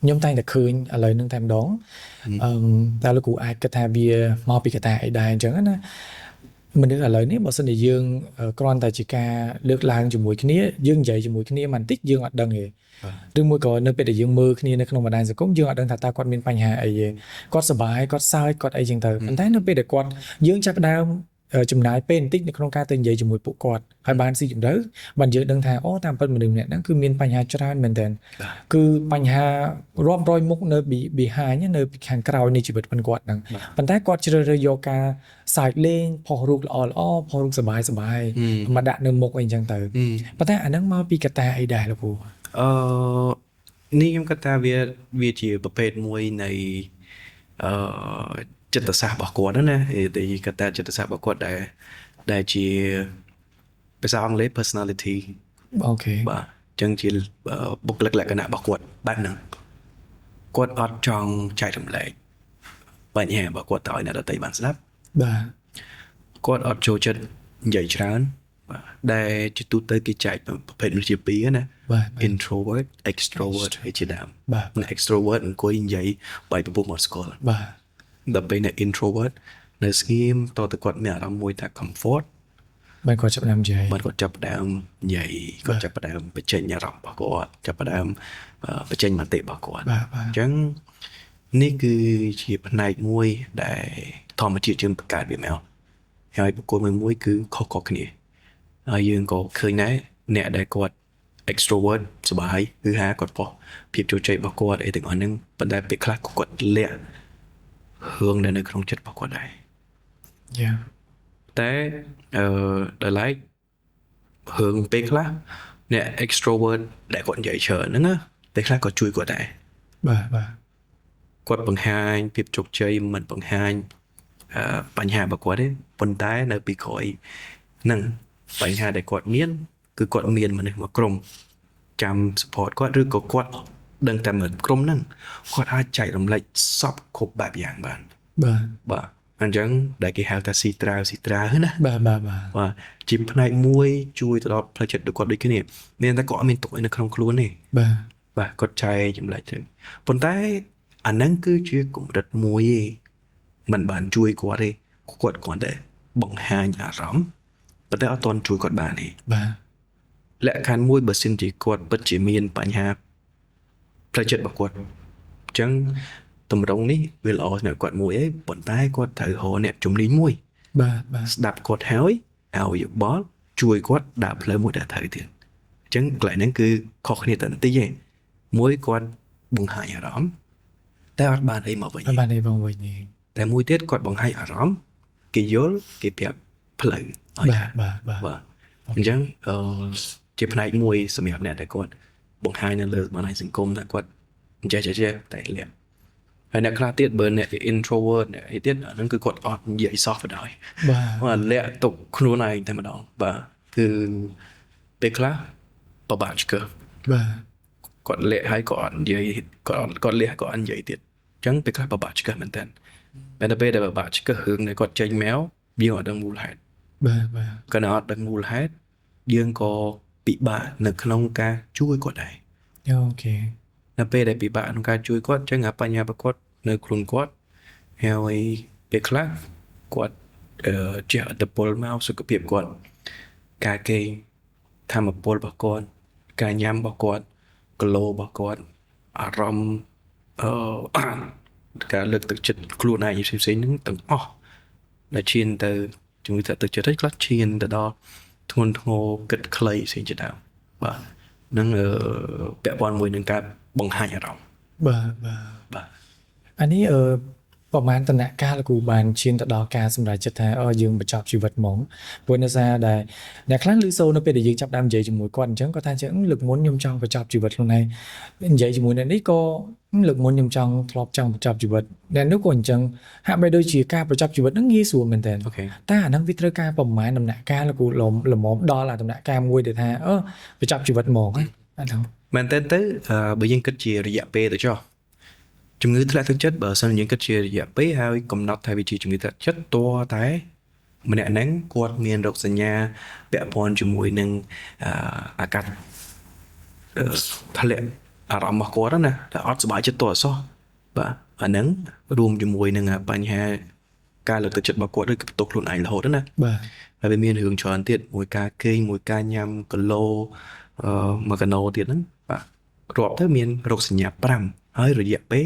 ខ្ញុំតែងតែឃើញឥឡូវនឹងតែម្ដងតែលោកគ្រូអាចគិតថាវាមកពីកត្តាអីដែរអញ្ចឹងណាមនុស្សឥឡូវនេះបើសិនជាយើងគ្រាន់តែជាការលើកឡើងជាមួយគ្នាយើងនិយាយជាមួយគ្នាបន្តិចយើងអត់ដឹងទេឬមួយក៏នៅពេលដែលយើងមើលគ្នានៅក្នុងបណ្ដាញសង្គមយើងអត់ដឹងថាតើគាត់មានបញ្ហាអីទេគាត់សប្បាយគាត់សើចគាត់អីចឹងទៅប៉ុន្តែនៅពេលដែលគាត់យើងចាប់ផ្ដើមចំណាយពេលបន្តិចនៅក្នុងការទៅនិយាយជាមួយពួកគាត់ហើយបានស៊ីជម្រៅបានយើងដឹងថាអូតាមពិតមនុស្សម្នាក់ហ្នឹងគឺមានបញ្ហាច្រើនមែនទែនគឺបញ្ហារាប់រយមុខនៅ behind នៅពីខាងក្រោយនៃជីវិតរបស់គាត់ហ្នឹងប៉ុន្តែគាត់ជ្រើសរើសយកការសើចលេងផុសរូបល្អផុសរូបសប្បាយមកដាក់នៅមុខអីចឹងទៅប៉ុន្តែអាហ្នឹងមកពីកត្តាអីដែរលោកគ្រូនេះខ្ញុំគិតថាវាជាប្រភេទមួយនៃចិត្តសាស្ត្ររបស់គាត់ណាតែកត្តាចិត្តសាស្ត្ររបស់គាត់ដែលជាភាសាអង់គ្លេស personality អូខេបាទអញ្ចឹងជាបុគ្គលិកលក្ខណៈរបស់គាត់បែបហ្នឹងគាត់អត់ចង់ចែករំលែកបញ្ហារបស់គាត់ទៅឲ្យអ្នកដទៃបានស្ដាប់បាទគាត់អត់ចូលចិត្តនិយាយច្រើនបាទដែលជាទូទៅគេចែកប្រភេទនេះជាពីរណាបាទ introvert extrovert ហើយជាដើមបាទ extrovert អង្គុយនិយាយបាយពពុះមកស្គាល់បាទដល់ពេល introvert នៅស្ងៀមតទៅគាត់មានអារម្មណ៍មួយថា comfort បានគាត់ចាប់ផ្ដើមនិយាយគាត់ចាប់ផ្ដើមនិយាយគាត់ចាប់ផ្ដើមបញ្ចេញអារម្មណ៍របស់គាត់ចាប់ផ្ដើមបញ្ចេញមតិរបស់គាត់អញ្ចឹងនេះគឺជាផ្នែកមួយដែលធម្មជាតិយើងបង្កើតវាមកហើយបុគ្គលមួយគឺខុសៗគ្នាហើយយើងក៏ឃើញដែរអ្នកដែលគាត់ extrovert សប្បាយគឺថាគាត់ពោះភាពជោគជ័យរបស់គាត់អីទាំងអស់ហ្នឹងប៉ុន្តែពេលខ្លះគាត់លាក់រឿងដែលនៅក្នុងចិត្តរបស់គាត់ដែរតែដល់ឡែករឿងពេលខ្លះអ្នក extrovert ដែលគាត់និយាយច្រើនហ្នឹងណាពេលខ្លះគាត់ជួយគាត់ដែរបាទគាត់បង្ហាញភាពជោគជ័យមិនបង្ហាញបញ្ហារបស់គាត់ទេប៉ុន្តែនៅពីក្រោយហ្នឹងបញ្ហាដែលគាត់មានគឺគាត់មានមនុស្សមួយក្រុមចាំ support គាត់ឬក៏គាត់ដឹងតែមិនក្រុមហ្នឹងគាត់អាចចែករំលែកសពគ្រប់បែបយ៉ាងបានបាទអញ្ចឹងដែលគេហៅថាស៊ីត្រាវណាបាទជាផ្នែកមួយជួយទៅដល់ផ្លូវចិត្តរបស់គាត់ដូចគ្នាមានតែគាត់អត់មានទុកនៅក្នុងខ្លួនទេ បាទគាត់ចែកចម្លែកទៅប៉ុន្តែអាហ្នឹងគឺជាកម្រិតមួយឯងมันបានជួយគាត់ទេគាត់គ្រាន់តែបង្ហាញអារម្មណ៍ប៉ុន្តែអត់ទាន់ជួយគាត់បានទេ បាទ លក្ខខណ្ឌមួយបើសិនជាគាត់ពិតជាមានបញ្ហាផ្លូវចិត្តរបស់គាត់អញ្ចឹងតម្រងនេះវាល្អសម្រាប់គាត់មួយឯងប៉ុន្តែគាត់ត្រូវរកអ្នកជំនាញមួយ បាទ ស្ដាប់គាត់ហើយឲ្យយោបល់ជួយគាត់ដើរផ្លូវមួយដែលត្រូវទៀតអញ្ចឹងកន្លែងហ្នឹងគឺខុសគ្នាតែបន្តិចឯងមួយគាត់បង្ហាញអារម្មណ៍តែអត់បានអីមកវិញ អត់បានទេបងវិញនេះ តែមួយទៀតគាត់បង្ហាញអារម្មណ៍គេយល់គេប្រាប់ផ្លូវឲ្យ បាទបាទ បាទអញ្ចឹងជាផ្នែកមួយសម្រាប់អ្នកដែលគាត់បង្ហាញនៅលើបណ្ដាញសង្គមថាគាត់ចេះតែលាក់ហើយអ្នកខ្លះទៀតបើអ្នក introvert អ្នកអីទៀតអាហ្នឹងគឺគាត់អត់និយាយសោះបណ្ដោយ បាទ គាត់លាក់ទុកខ្លួនឯងតែម្ដងបាទគឺពេលខ្លះបបាក់ឆ្កឹះ បាទ គាត់លាក់ហើយក៏អត់និយាយគាត់លាក់ក៏អត់និយាយទៀតអញ្ចឹងពេលខ្លះបបាក់ឆ្កឹះមែនតើតែពេលដែលបបាក់ឆ្កឹះរឿងដែលគាត់ចេញមកយើងអត់ដឹងមូលហេតុ បាទ គាត់អត់ដឹងមូលហេតុយើងក៏ពិបាកនៅក្នុងការជួយគាត់ដែរ អូខេ នៅពេលដែលពិបាកក្នុងការជួយគាត់អញ្ចឹងអាបញ្ហារបស់គាត់នៅខ្លួនគាត់ហើយពេលខ្លះគាត់ជះឥទ្ធិពលមកសុខភាពគាត់ការគេងធម្មពលរបស់គាត់ការញ៉ាំរបស់គាត់គីឡូរបស់គាត់អារម្មណ៍ការលើកទឹកចិត្តខ្លួនឯងផ្សេងៗហ្នឹងទាំងអស់ដែលឈានទៅជំងឺទឹកចិត្តឯខ្លះឈានទៅដល់ធ្ងន់ធ្ងរគិតខ្លីផ្សេងជាដើមបាទនឹងពាក់ព័ន្ធមួយនឹងការបង្ហាញអារម្មណ៍ បាទ បាទ អានេះប្រហែលតំណកាលលោកគ្រូបានឈានទៅដល់ការសម្រេចចិត្តថាយើងបញ្ចប់ជីវិតហ្មងព្រោះនៅសារដែលអ្នកខ្លះឮសូរនៅពេលដែលយើងចាប់ដើមនិយាយជាមួយគាត់អញ្ចឹងគាត់ថាចឹងលើកមុនខ្ញុំចង់បញ្ចប់ជីវិតខ្លួនឯងនិយាយជាមួយអ្នកនេះក៏លើកមុនខ្ញុំចង់ធ្លាប់ចង់បញ្ចប់ជីវិតអ្នកនោះក៏អញ្ចឹងហាក់បីដូចជាការបញ្ចប់ជីវិតហ្នឹងងាយស្រួលមែនតើ អូខេ តែអាហ្នឹងវាត្រូវការប្រហែលដំណាក់កាលលោកគ្រូល្មមដល់អាដំណាក់កាលមួយដែលថាបញ្ចប់ជីវិតហ្មងអាហ្នឹង មែនតើទៅបើយើងគិតជារយៈពេលទៅចុះជំងឺធ្លាក់ទឹកចិត្តបើសិនយើងគិតជារយៈពេលហើយកំណត់ថាវាជាជំងឺធ្លាក់ទឹកចិត្តតើតែម្នាក់ហ្នឹងគាត់មានរោគសញ្ញាពាក់ព័ន្ធជាមួយនឹងអាកាសធ្លាក់អារម្មណ៍របស់គាត់ណាតែអត់សុបាយចិត្តតើអសោះបាទអាហ្នឹងរួមជាមួយនឹងបញ្ហាការលើកទឹកចិត្តរបស់គាត់ឬក៏បន្ទោសខ្លួនឯងរហូតណា បាទ ហើយវាមានរឿងច្រើនទៀតមួយការគេងមួយការញ៉ាំគីឡូ1គីឡូទៀតហ្នឹងបាទរាប់ទៅមានរោគសញ្ញា5ហើយរយៈពេល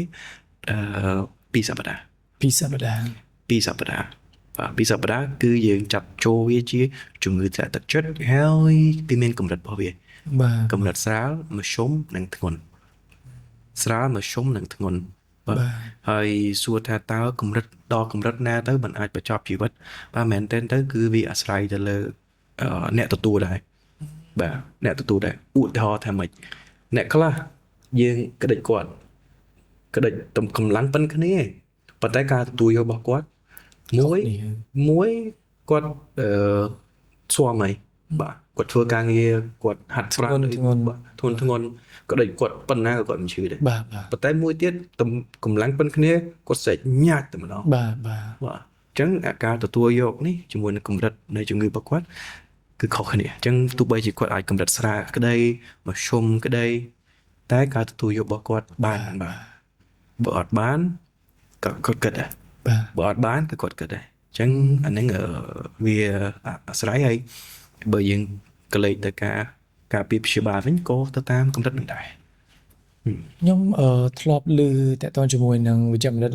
2សប្តាហ៍ ពីសប្តាហ៍ 2សប្តាហ៍បាទ2សប្តាហ៍គឺយើងចាត់ចូលវាជាជំងឺធ្លាក់ទឹកចិត្តហើយវាមានកម្រិតរបស់វា បាទ កម្រិតស្រាលមធ្យមនិងធ្ងន់ស្រាលមធ្យមនិងធ្ងន់បាទហើយសួរថាតើកម្រិតដល់កម្រិតណាទៅมันអាចបញ្ចប់ជីវិតបាទមែនទែនទៅគឺវាអាស្រ័យទៅលើអ្នកទទួលដែរបាទអ្នកទទួលដែរឧទាហរណ៍ថាម៉េចអ្នកខ្លះយើងក្តិចគាត់ក្តិចទំកម្លាំងប៉ុនគ្នាប៉ុន្តែការទទួលយករបស់គាត់មួយគាត់ស្វាមីបាទគាត់ធ្វើការងារគាត់ហាត់ប្រាណធ្ងន់ក្តិចគាត់ប៉ុណ្ណាក៏គាត់មិនឈឺដែរ បាទ ប៉ុន្តែមួយទៀតកម្លាំងប៉ុនគ្នាគាត់ស្រែកញ៉ាច់តែម្ដង បាទ បាទអញ្ចឹងអាការទទួលយកនេះជាមួយនឹងកម្រិតនៃជំងឺរបស់គាត់គឺខុសគ្នាអញ្ចឹងទោះបីជាគាត់អាចកម្រិតស្រាលក្តីមធ្យមក្តីតែការទទួលយករបស់គាត់បានបាទបើអត់បានក៏គាត់គិតដែរ បាទ បើអត់បានក៏គាត់គិតដែរអញ្ចឹងអាហ្នឹងវាអាស្រ័យហើយបើយើងកលេចទៅការពីព្យាបាលវិញក៏ទៅតាមកម្រិតនឹងដែរ ខ្ញុំធ្លាប់ឮតកតងជាមួយនឹងវិជ្ជាបណ្ឌិត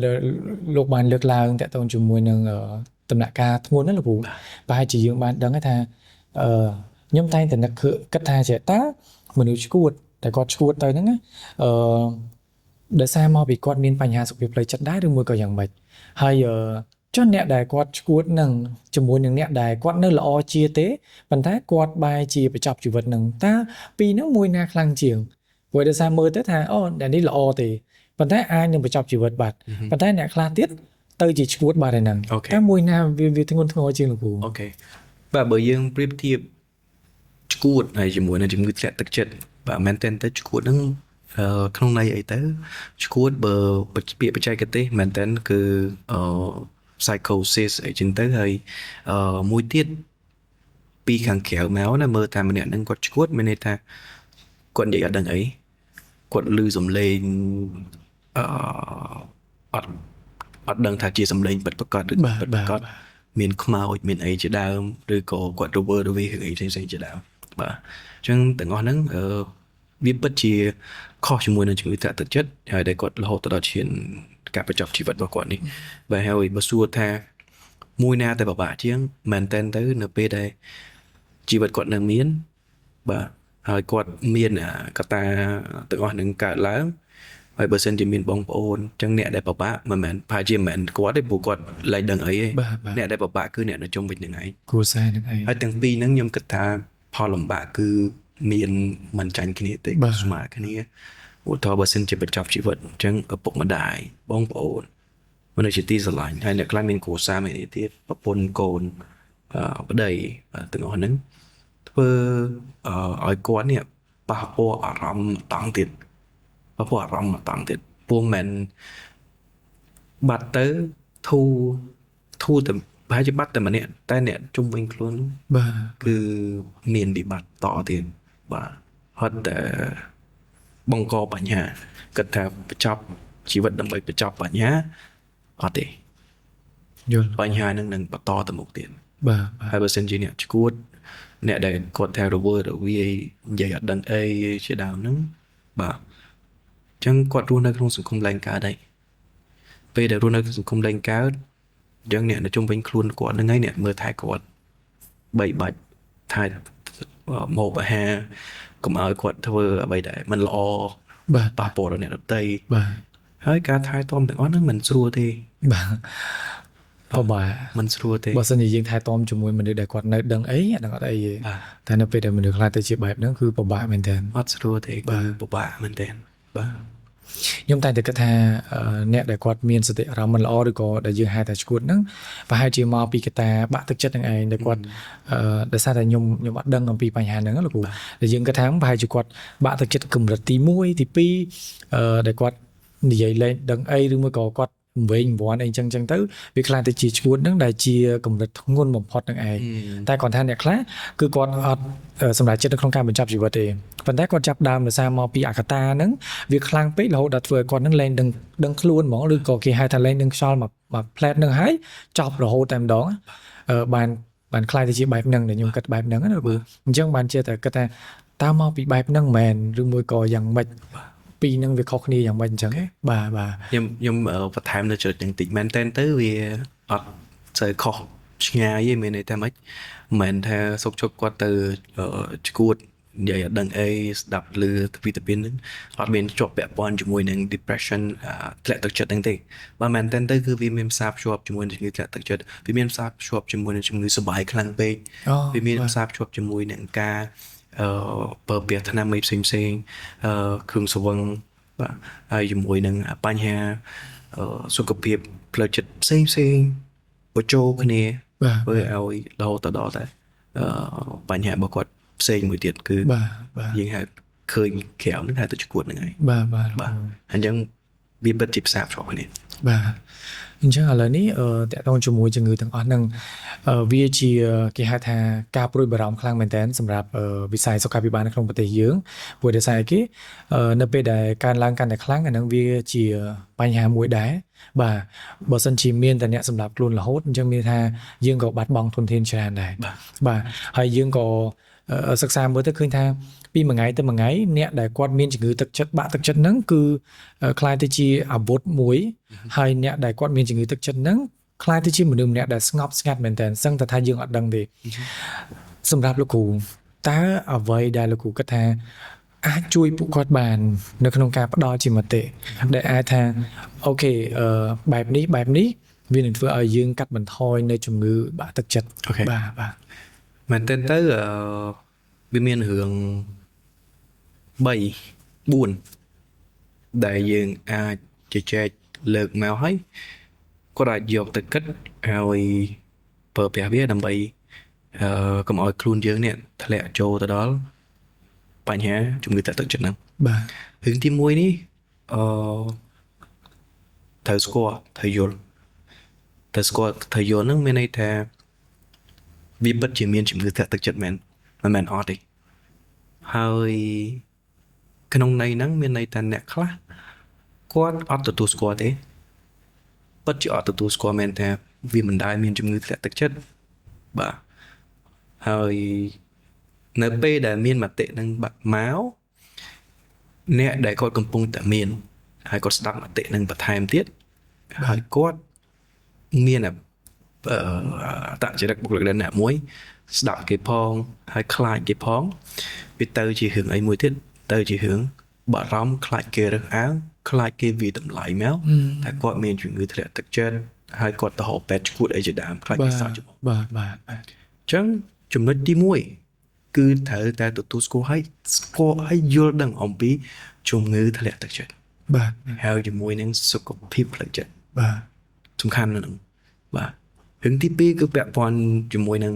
លោកបានលើកឡើងតកតងជាមួយនឹងដំណាក់កាលធ្ងន់ណាលោកគ្រូប្រហែលជាយើងបានដឹងថាខ្ញុំតែងតែនឹកគិតថាចេះតើមនុស្សឈួតតែគាត់ឈួតទៅហ្នឹងណាដោយសារមកពីគាត់មានបញ្ហាសុខភាពផ្លូវចិត្តដែរឬមួយក៏យ៉ាងម៉េចហើយចុះអ្នកដែលគាត់ឈួតនឹងជាមួយនឹងអ្នកដែលគាត់នៅល្អជាទេប៉ុន្តែគាត់បែរជាបញ្ចប់ជីវិតនឹងតើពីរហ្នឹងមួយណាខ្លាំងជាង ព្រោះដោយសារមើលទៅថាអ្នកនេះល្អទេប៉ុន្តែអាចនឹងបញ្ចប់ជីវិតបាត់ប៉ុន្តែអ្នកខ្លះទៀតទៅជាឈួតបាត់ហើយហ្នឹងតែមួយណាវាធ្ងន់ធ្ងរជាងលោកគ្រូ អូខេបាទបើយើងប្រៀបធៀបឈួតហើយជាមួយនឹងជំងឺធ្លាក់ទឹកចិត្តបាទមែនតើទៅឈួតហ្នឹងក្នុងន័យអីទៅឈួតបើពាក្យបច្ចេកទេសមែនតើគឺ psychosis អីចឹងទៅហើយមួយទៀតពីខាងក្រៅមកណាមើលតាមម្នាក់ហ្នឹងគាត់ឈួតមានន័យថាគាត់និយាយអត់ដឹងអី គាត់លឺសំឡេងអត់អត់ដឹងថាជាសំឡេងពិតប្រាកដឬពិតប្រាកដមានខ្មោចមានអីជាដើមឬក៏គាត់រវើរវាយរឿងអីផ្សេងៗជាដើមបាទអញ្ចឹងទាំងអស់ហ្នឹងវាពិតជាខុសជាមួយនឹងជំងឺធ្លាក់ទឹកចិត្តហើយដែលគាត់រហូតដល់ឈានការបញ្ចប់ជីវិតរបស់គាត់នេះបាទហើយបើសួរថាមួយណាតែពិបាកជាងមែនតើទៅនៅពេលដែលជីវិតគាត់នៅមានបាទហើយគាត់មានកត្តាទាំងអស់នឹងកើតឡើងហើយបើសិនជាមានបងប្អូនអញ្ចឹងអ្នកដែលពិបាកមិនមែនប្រហែលជាមិនមែនគាត់ទេព្រោះគាត់លែងដឹងអីទេអ្នកដែលពិបាកគឺអ្នកនៅជុំវិញនឹងឯងគ្រួសារនឹងឯងហើយទាំងពីរហ្នឹងខ្ញុំគិតថាផលលំបាកគឺមានមិនចាញ់គ្នាទេស្មើគ្នាឧទាហរណ៍បើសិនជាបញ្ចប់ជីវិតអញ្ចឹងឪពុកម្ដាយបងប្អូនមនុស្សជាទីស្រឡាញ់ហើយអ្នកខ្លះមានគ្រួសារមានទៀតប្រពន្ធកូនប្តីទាំងអស់ហ្នឹងធ្វើឲ្យគាត់នេះប៉ះពាល់អារម្មណ៍តង់ទៀតប៉ះពាល់អារម្មណ៍តង់ទៀតពុំមែនបាត់ទៅធូរតែប្រហែលជាបាត់តែម្នាក់តែអ្នកជុំវិញខ្លួនបាទគឺមានវិបត្តិតទៀតបាទហត់តែបង្កបញ្ហាគិតថាបញ្ចប់ជីវិតដើម្បីបញ្ចប់បញ្ហាអត់ទេយល់បញ្ហានឹងបន្តទៅមុខទៀតបាទហើយបើសិនជាអ្នកឈួតអ្នកដែលគាត់ថារវើរវាយនិយាយអត់ដឹងអីជាដើមហ្នឹងបាទអញ្ចឹងគាត់រស់នៅក្នុងសង្គមលែងកើតហើយពេលដែលរស់នៅក្នុងសង្គមលែងកើតអញ្ចឹងអ្នកនៅជុំវិញខ្លួនគាត់ហ្នឹងហើយអ្នកមើលថែគាត់បីបាច់ថែមកអាហារកុំឲ្យគាត់ធ្វើអ្វីដែលមិនល្អបាទប៉ះពាល់ដល់អ្នកដទៃបាទហើយការថែទាំទាំងអស់ហ្នឹងមិនស្រួលទេបាទបាទមិនស្រួលទេបើសិនជាយើងថែទាំជាមួយមនុស្សដែលគាត់នៅដឹងអីអាហ្នឹងអត់អីទេតែនៅពេលដែលមនុស្សខ្លះទៅជាបែបហ្នឹងគឺពិបាកមែនទែនអត់ស្រួលទេបាទពិបាកមែនទែនបាទខ្ញុំតែគិតថាអ្នកដែលគាត់មានសតិអារម្មណ៍មិនល្អឬក៏ដែលយើងហៅថាឈួតហ្នឹងប្រហែលជាមកពីកត្តាបាក់ទឹកចិត្តហ្នឹងឯងដែលគាត់ដោយសារតែខ្ញុំអត់ដឹងអំពីបញ្ហាហ្នឹងលោកគ្រូដែលយើងគិតថាប្រហែលជាគាត់បាក់ទឹកចិត្តកម្រិតទី1ទី2ដែលគាត់និយាយលេងដឹងអីឬមួយក៏គាត់វិញវ័នអីចឹងទៅវាខ្លាចទៅជាឈួតហ្នឹងដែលជាកម្រិតធ្ងន់បំផុតហ្នឹងឯងតែគាត់ថាអ្នកខ្លះគឺគាត់អត់សម្រាប់ចិត្តនៅក្នុងការបញ្ចប់ជីវិតទេប៉ុន្តែគាត់ចាប់ដើមដោយសារមកពីអកតាហ្នឹងវាខ្លាំងពេករហូតដល់ធ្វើឲ្យគាត់ហ្នឹងលែងដឹងខ្លួនហ្មងឬក៏គេហៅថាលែងដឹងខ្យល់មកផ្លែតហ្នឹងហើយចប់រហូតតែម្ដងបានខ្លាចទៅជាបែបហ្នឹងដែលខ្ញុំគិតបែបហ្នឹងណាព្រោះអញ្ចឹងបានជាតែគិតថាតើមកពីបែបហ្នឹងមែនឬមួយក៏យ៉ាងម៉េចពីរនឹងវាខុសគ្នាយ៉ាងម៉េចអញ្ចឹងបាទខ្ញុំបន្ថែមនៅចំណុចបន្តិចមែនតើទៅវាអត់សូវខុសឆ្ងាយទេមានន័យថាម៉េចមិនថាសុកជប់គាត់ទៅឈួតនិយាយអត់ដឹងអីស្ដាប់ឮពីទៅពីនឹងអត់មានជាប់ពាក់ព័ន្ធជាមួយនឹង depression ធ្លាក់ទឹកចិត្តហ្នឹងទេបើមែនតើទៅគឺវាមានផ្សារភ្ជាប់ជាមួយនឹងជំងឺធ្លាក់ទឹកចិត្តវាមានផ្សារភ្ជាប់ជាមួយនឹងជំងឺសប្បាយខ្លាំងពេកវាមានផ្សារភ្ជាប់ជាមួយនឹងការបើពះថ្នាំអីផ្សេងគ្រឿងស្រវឹងបាទហើយជាមួយនឹងបញ្ហាសុខភាពផ្លូវចិត្តផ្សេងបញ្ចូលគ្នាធ្វើឲ្យរហូតដល់តែបញ្ហារបស់គាត់ផ្សេងមួយទៀតគឺយើងហៅឃើញក្រៅនឹងហៅទៅឈួតហ្នឹងហើយបាទអញ្ចឹងវាពិតជាផ្សារភ្ជាប់គ្នាបាទអញ្ចឹងឥឡូវនេះតកតងជាមួយជំងឺទាំងអស់ហ្នឹងវាជាគេហៅថាការព្រួយបារម្ភខ្លាំងមែនទែនសម្រាប់វិស័យសុខាភិបាលនៅក្នុងប្រទេសយើងព្រោះដោយសារគេនៅពេលដែលកើនឡើងកាន់តែខ្លាំងអាហ្នឹងវាជាបញ្ហាមួយដែរបាទបើសិនជាមានតែអ្នកសម្រាប់ខ្លួនរហូតអញ្ចឹងមានថាយើងក៏បាត់បង់ធនធានច្រើនដែរបាទហើយយើងក៏សិក្សាមើលទៅឃើញថាពីមួយថ្ងៃទៅមួយថ្ងៃអ្នកដែលគាត់មានជំងឺទឹកចិត្តបាក់ទឹកចិត្តហ្នឹងគឺខ្លាយទៅជាអាវុធមួយហើយអ្នកដែលគាត់មានជំងឺទឹកចិត្តហ្នឹងខ្លាយទៅជាមនុស្សម្នាក់ដែលស្ងប់ស្ងាត់មែនតើសឹងតែថាយើងអត់ដឹងទេសម្រាប់លោកគ្រូតើអ្វីដែលលោកគ្រូគិតថាអាចជួយពួកគាត់បាននៅក្នុងការផ្ដល់ជាមតិដែលអាចថាអូខេបែបនេះវានឹងធ្វើឲ្យយើងកាត់បន្ថយនៅជំងឺបាក់ទឹកចិត្តបាទមែនតើទៅវាមានរឿង3 4ដែលយើងអាចជជែកលើកមកហើយគាត់អាចយកទៅគិតហើយប្រើប្រាស់វាដើម្បីកុំឲ្យខ្លួនយើងនេះធ្លាក់ចូលទៅដល់បញ្ហាជំងឺទឹកចិត្តហ្នឹងបាទរឿងទី1នេះត្រូវស្គាល់ត្រូវយល់ហ្នឹងមានន័យថាវាពិតជាមានជំងឺធ្លាក់ទឹកចិត្តមែនមិនមែនអត់ទេហើយ ក្នុងន័យហ្នឹងមានន័យថាអ្នកខ្លះគាត់អត់ទទួលស្គាល់ទេពិតជាអត់ទទួលស្គាល់មែនថាវាមិនដែលមានជំងឺធ្លាក់ទឹកចិត្តបាទហើយនៅពេលដែលមានមតិនឹងបាក់មកអ្នកដែលគាត់កំពុងតែមានហើយគាត់ស្ដាប់មតិនឹងបន្ថែមទៀតហើយគាត់មានអតចរិតបុគ្គលិកអ្នកមួយស្ដាប់គេផងហើយខ្លាចគេផងវាទៅជារឿងអីមួយទៀតទៅជារឿងបារម្ភខ្លាចគេរើសអើងខ្លាចគេវាតម្លៃមកតែគាត់មានជំងឺធ្លាក់ទឹកចិត្តហើយគាត់ទៅហៅពេទ្យឈួតអីជាដើមខ្លាចគេសោកចំបាទអញ្ចឹងចំណុចទី1គឺត្រូវតែទទួលស្គាល់ឲ្យយល់ដឹងអំពីជំងឺធ្លាក់ទឹកចិត្តបាទហើយជាមួយនឹងសុខភាពផ្លូវចិត្តបាទសំខាន់ណាស់ហ្នឹងបាទរឿងទី2គឺពាក់ព័ន្ធជាមួយនឹង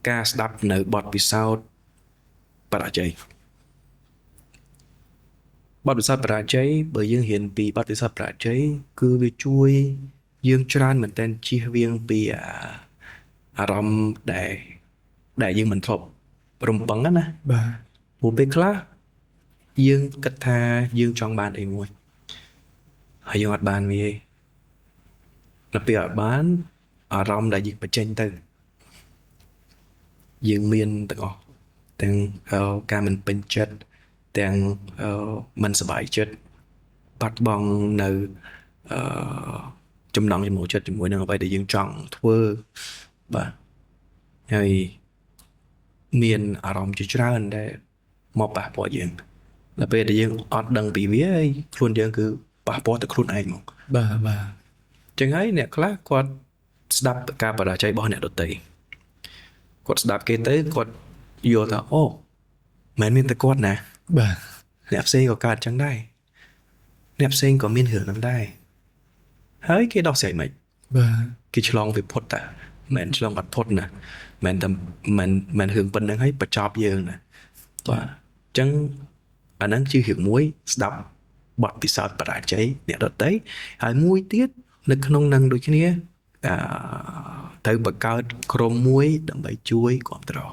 ការស្ដាប់នៅបទពិសោធន៍បរាជ័យបទពិសោធន៍បរាជ័យបើយើងរៀនពីបទពិសោធន៍បរាជ័យគឺវាជួយយើងច្រើនមែនទែនជៀសវាងពីអារម្មណ៍ដែលយើងមិនធ្លាប់រំពឹងណាបាទព្រោះពេលខ្លះយើងគិតថាយើងចង់បានអីមួយហើយយើងអត់បានវាទេដល់ពេលអត់បានអារម្មណ៍ដែលយើងបញ្ចេញទៅយើងមានទាំងអស់ទាំងការមិនពេញចិត្តទាំងមិនសប្បាយចិត្តបាត់បង់នៅចំណង់ចំណូលចិត្តជាមួយនឹងអ្វីដែលយើងចង់ធ្វើបាទហើយមានអារម្មណ៍ជាច្រើនដែលមកប៉ះពាល់យើងដល់ពេលដែលយើងអត់ដឹងពីវាហើយខ្លួនយើងគឺប៉ះពាល់ទៅខ្លួនឯងមកបាទចឹងហើយអ្នកខ្លះគាត់ស្ដាប់ការបរាជ័យរបស់អ្នកដទៃគាត់ស្ដាប់គេទៅគាត់យល់ថាអូមិនមានតែគាត់ណាបាទអ្នកផ្សេងក៏កើតចឹងដែរអ្នកផ្សេងក៏មានរឿងហ្នឹងដែរហើយគេដោះស្រាយមិនបាទគេឆ្លងវាផុតតាមិនឆ្លងអត់ផុតណាមិនតែមិនរឿងប៉ុណ្្នឹងហើយបញ្ចប់យើងណាបាទអញ្ចឹងអាហ្នឹងជារឿងមួយស្ដាប់បទពិសោធន៍បរាជ័យអ្នកដទៃហើយមួយទៀតនៅក្នុងនឹងដូចគ្នាត្រូវបង្កើតក្រុមមួយដើម្បីជួយគ្រប់គ្រង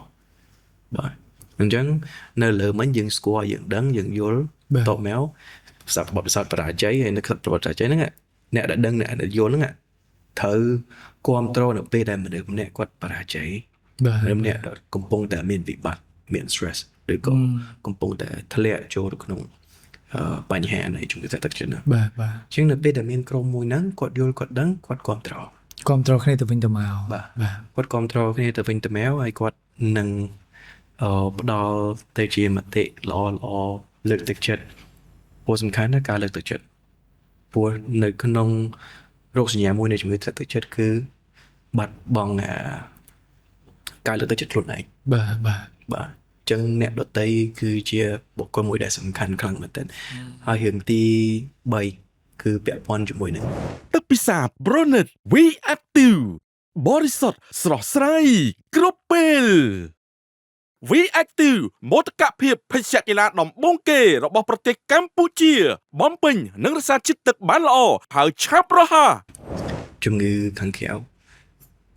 បាទអញ្ចឹងនៅលើមិញយើងស្គាល់យើងដឹងយើងយល់តបមកស្ដាប់បទពិសោធន៍បរាជ័យហើយនៅក្នុងបទបរាជ័យហ្នឹងអ្នកដែលដឹងអ្នកដែលយល់ហ្នឹងត្រូវគ្រប់គ្រងនៅពេលដែលមនុស្សម្នាក់គាត់បរាជ័យមនុស្សម្នាក់កំពុងតែមានវិបត្តិមាន stress ឬក៏កំពុងតែធ្លាក់ចូលក្នុងបញ្ហានៃជំងឺទឹកចិត្តណាបាទអញ្ចឹងនៅពេលដែលមានក្រុមមួយហ្នឹងគាត់យល់គាត់ដឹងគាត់គ្រប់គ្រងគ្នាទៅវិញទៅមកបាទគាត់គ្រប់គ្រងគ្នាទៅវិញទៅមកហើយគាត់នឹងផ្ដល់ទៅជាមតិល្អលើកទឹកចិត្តព្រោះសំខាន់ណាស់ការលើកទឹកចិត្តព្រោះនៅក្នុងរោគសញ្ញាមួយនៃជំងឺទឹកចិត្តគឺបាត់បង់ការលើកទឹកចិត្តខ្លួនឯងបាទអញ្ចឹងអ្នកដទៃគឺជាបុគ្គលមួយដែលសំខាន់ខ្លាំងមែនទែនហើយរឿងទី3គឺពាក់ព័ន្ធជាមួយនឹងទឹកពិសាប Bronet V Active បរិសុទ្ធស្រស់ស្រាយគ្រប់ពេល V Active មោទកភាពភេសជ្ជៈកីឡាដំបូងគេរបស់ប្រទេសកម្ពុជាបំពេញនិងរក្សាជាតិទឹកបានល្អហើយឆាប់រហ័សជំងឺខាងក្រៅ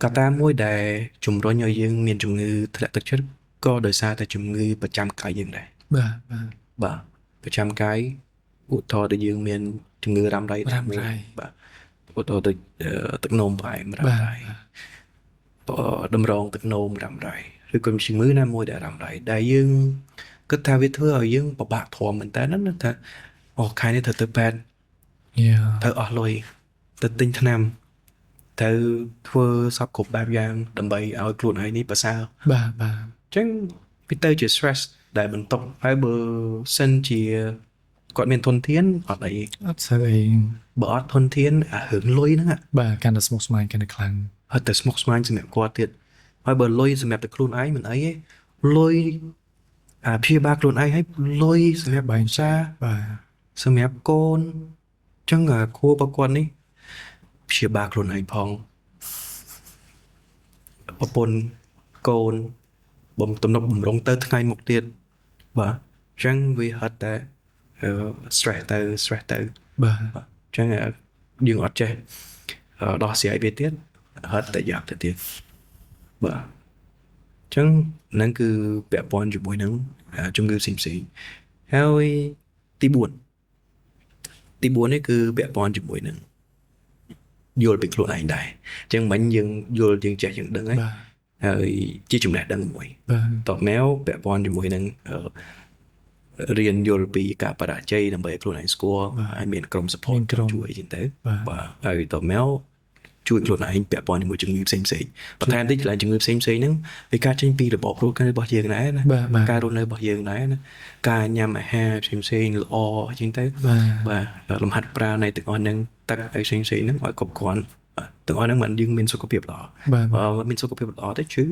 កត្តាមួយដែលជំរុញឲ្យយើងមានជំងឺធ្លាក់ទឹកចិត្តក៏ដោយសារតែជំងឺប្រចាំកាយយើងដែរបាទប្រចាំកាយឧទាហរណ៍ដែលយើងមានជំងឺរ៉ាំរ៉ៃបាទឧទាហរណ៍ដូចទឹកនោមផ្អែមរ៉ាំរ៉ៃតម្រងទឹកនោមរ៉ាំរ៉ៃឬក៏ជំងឺណាមួយដែលរ៉ាំរ៉ៃដែលយើងគិតថាវាធ្វើឲ្យយើងពិបាកធំមែនតើណាថាអូខែនេះត្រូវទៅពេទ្យត្រូវអស់លុយទៅទិញថ្នាំត្រូវធ្វើសពគ្រប់បែបយ៉ាងដើម្បីឲ្យខ្លួនឯងនេះប្រសើរបាទអញ្ចឹងវាទៅជា stress ដែលបន្ទុកហើយបើសិនជាគាត់មានធនធានអត់អីអត់ស្អីបើអត់ធនធានអារឿងលុយហ្នឹងបាទកាន់តែស្មុគស្មាញកាន់តែខ្លាំងហើយតែស្មុគស្មាញសម្រាប់គាត់ទៀតហើយបើលុយសម្រាប់តែខ្លួនឯងមិនអីទេលុយព្យាបាលខ្លួនឯងហើយលុយសម្រាប់បែងសាបាទសម្រាប់កូនអញ្ចឹងគួរប្រគាត់នេះព្យាបាលខ្លួនឯងផងប្រពន្ធកូនបំទំនុកបំរុងទៅថ្ងៃមុខទៀតបាទអញ្ចឹងវាហត់តែstress ទៅបាទអញ្ចឹងយើងអត់ចេះដោះស្រាយវាទៀតហត់តែយ៉ាប់ទៅទៀតបាទអញ្ ចឹងហ្នឹងគឺពាក់ព័ន្ធជាមួយនឹងជំងឺផ្សេងៗហើយទី4នេះគឺពាក់ព័ន្ធជាមួយនឹងយល់ពីខ្លួនឯងដែរអញ្ចឹងមិញយើងយល់យើងចេះយើងដឹងហើយ បាទ ហើយជាចំណេះដឹងមួយ បាទ តបមកពាក់ព័ន្ធជាមួយនឹងរៀនយល់ពីការបរាជ័យដើម្បីឲ្យខ្លួនឯងស្គាល់ហើយមានក្រុម support ជួយចឹងទៅបាទហើយតបមកជួយខ្លួនឯងពាក់ព័ន្ធជាមួយជំងឺផ្សេងៗបន្ថែមតិចកន្លែងជំងឺផ្សេងៗហ្នឹងវាកើតចេញពីរបបរស់នៅរបស់យើងដែរណាការរស់នៅរបស់យើងដែរណាការញ៉ាំអាហារផ្សេងៗល្អចឹងទៅបាទលំហាត់ប្រាណនៃទាំងអស់ហ្នឹងទឹកឲ្យផ្សេងៗហ្នឹងឲ្យគ្រប់គ្រាន់ទាំងអស់ហ្នឹងមិនយើងមានសុខភាពល្អបើមានសុខភាពល្អទៅជឿ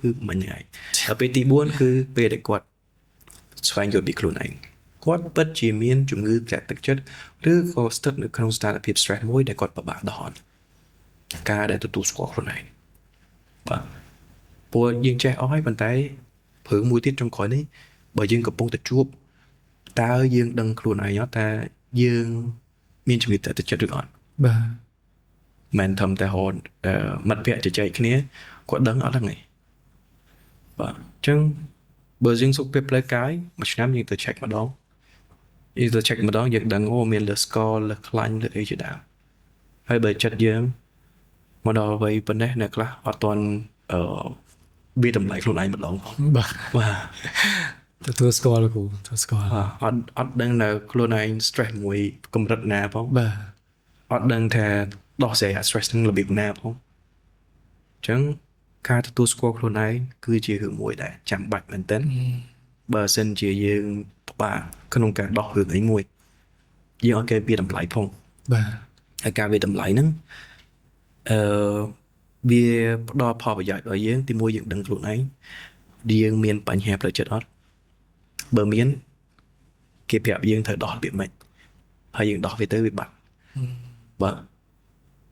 គឺមិនហើយហើយពេលទី4គឺពេលដែលគាត់ស្វែងយល់ពីខ្លួនឯងគាត់ពិតជាមានជំងឺធ្លាក់ទឹកចិត្តឬក៏ស្ថិតនៅក្នុងស្ថានភាព stress មួយដែលគាត់ពិបាកដោះការដែលទទួលស្គាល់ខ្លួនឯងបាទព្រោះយើងចេះអស់ហើយប៉ុន្តែព្រឹងមួយទៀតចុងក្រោយនេះបើយើងកំពុងតែជួបតើយើងដឹងខ្លួនឯងអត់ថាយើងមានជំងឺធ្លាក់ទឹកចិត្តឬអត់ បាទ មិនធំតែហត់មិត្តភក្តិជជែកគ្នាគាត់ដឹងអត់ហ្នឹងឯងបាទអញ្ចឹងបើយើងសុខភាពផ្លូវកាយមួយឆ្នាំយើងទៅ check ម្ដងយើងដឹងអូមានលើស្ករលើខ្លាញ់លើអីជាដើមហើយបើចិត្តយើងមកដល់វ័យប៉ុណ្ណេះអ្នកខ្លះអត់ទាន់វាតម្លៃខ្លួនឯងម្ដងផង បាទ ទទួលស្គាល់គ្រូទទួលស្គាល់ អត់ដឹងនៅខ្លួនឯង stress មួយកម្រិតណាផង បាទ អត់ដឹងថាដោះស្រាយ stress នឹងរបៀបណាផងអញ្ចឹងការទទួលស្គាល់ខ្លួនឯងគឺជារឿងមួយដែលចាំបាច់មែនទែនបើសិនជាយើងពិបាកក្នុងការដោះរឿងអីមួយយើងអត់គេវាតម្លៃផង បាទ ហើយការវាតម្លៃហ្នឹងវាផ្ដល់ផលប្រយោជន៍ដល់យើងទីមួយយើងដឹងខ្លួនឯងយើងមានបញ្ហាផ្លូវចិត្តអត់បើមានគេប្រាប់យើងត្រូវដោះរបៀបម៉េចហើយយើងដោះវាទៅវាបាត់បាទ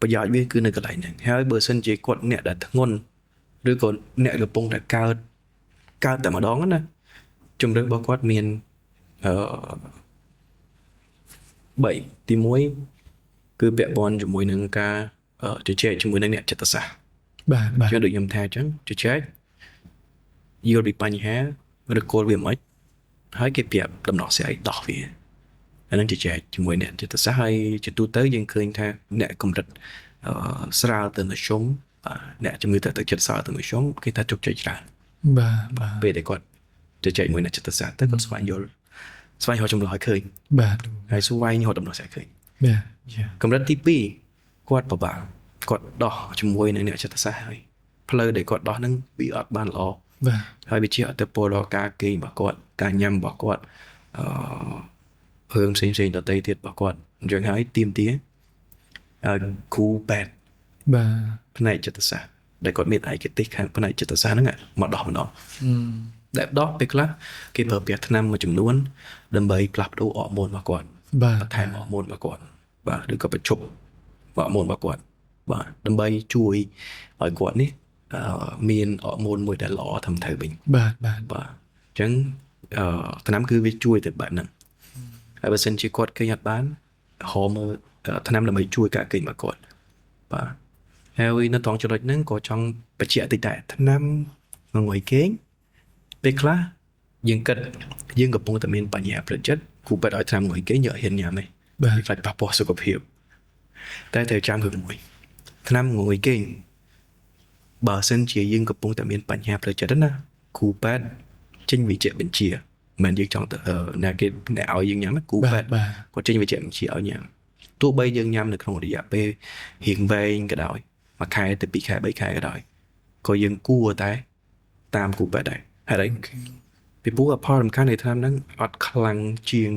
ប្រយោជន៍វាគឺនៅកន្លែងហ្នឹងហើយបើសិនជាគាត់អ្នកដែលធ្ងន់ឬក៏អ្នកកំពុងតែកើតតែម្ដងណាជំរឿនរបស់គាត់មាន3ទី1គឺពាក់ព័ន្ធជាមួយនឹងការជជែកជាមួយនឹងអ្នកចិត្តសាស្ត្រ បាទបាទ ចឹងដូចខ្ញុំថាអញ្ចឹងជជែកយល់ពីបញ្ហាឬគោលវាមិនហើយគេប្រាប់ដំណោះស្រាយដោះវាអានឹងជជែកជាមួយអ្នកចិត្តសាស្ត្រហើយជាទូទៅយើងឃើញថាអ្នកកម្រិតស្រាលទៅមធ្យមអ្នកជំងឺទឹកចិត្តស្រាលទៅមធ្យមគេថាជោគជ័យច្រើន បាទ ពេលដែលគាត់ជជែកជាមួយអ្នកចិត្តសាស្ត្រទៅគាត់ស្វែងយល់រកចម្លើយឲ្យឃើញ បាទ ហើយស្វែងរកដំណោះស្រាយឃើញ បាទ កម្រិតទី2គាត់ពិបាកគាត់ដោះជាមួយនឹងអ្នកចិត្តសាស្ត្រហើយផ្លូវដែលគាត់ដោះហ្នឹងវាអត់បានល្អ បាទ ហើយវាជាអត្តពលដល់ការគេងរបស់គាត់ការញ៉ាំរបស់គាត់រឿងផ្សេងៗដទៃទៀតរបស់គាត់អញ្ចឹងហើយទីមទាគ្រូពេទ្យ បាទ ផ្នែកចិត្តសាស្ត្រដែលគាត់មានឯកទេសខាងផ្នែកចិត្តសាស្ត្រហ្នឹងមកដោះម្ដងដែលដោះពេលខ្លះគេប្រើប្រាស់ថ្នាំមួយចំនួនដើម្បីផ្លាស់ប្ដូរអរម៉ូនរបស់គាត់ បាទ បន្ថែមអរម៉ូនរបស់គាត់បាទឬក៏បញ្ឈប់អរម៉ូនរបស់គាត់បាទដើម្បីជួយឲ្យគាត់នេះមានអរម៉ូនមួយដែលល្អត្រឹមត្រូវវិញ បាទបាទ បាទអញ្ចឹងថ្នាំគឺវាជួយទៅបែបហ្នឹងហើយបើសិនជាគាត់គេអត់បានហៅមើលថ្នាំដើម្បីជួយការគេងរបស់គាត់បាទហើយនៅត្រង់ចំណុចហ្នឹងក៏ចង់បញ្ជាក់តិចដែរថ្នាំងុយគេងពេលខ្លះយើងគិតយើងកំពុងតែមានបញ្ហាផ្លូវចិត្តគូពេទ្យឲ្យថ្នាំងុយគេងយកហ៊ានញ៉ាំទេ បាទ វាខ្លាចប៉ះពាល់សុខភាពតែត្រូវចាំរឿងមួយថ្នាំងុយគេងបើសិនជាយើងកំពុងតែមានបញ្ហាផ្លូវចិត្តណាគ្រូពេទ្យចេញវិជ្ជាបញ្ជាមិនយើងចង់ទៅអ្នកគេអ្នកឲ្យយើងញ៉ាំគ្រូពេទ្យ បាទ គាត់ចេញវិជ្ជាបញ្ជាឲ្យញ៉ាំទោះបីយើងញ៉ាំនៅក្នុងរយៈពេលរៀងវែងក៏ដោយមួយខែទៅ2ខែ3ខែក៏ដោយក៏យើងគួរតែតាមគ្រូពេទ្យដែរហើយពីព្រោះផលសំខាន់នៃថ្នាំហ្នឹងអត់ខ្លាំងជាង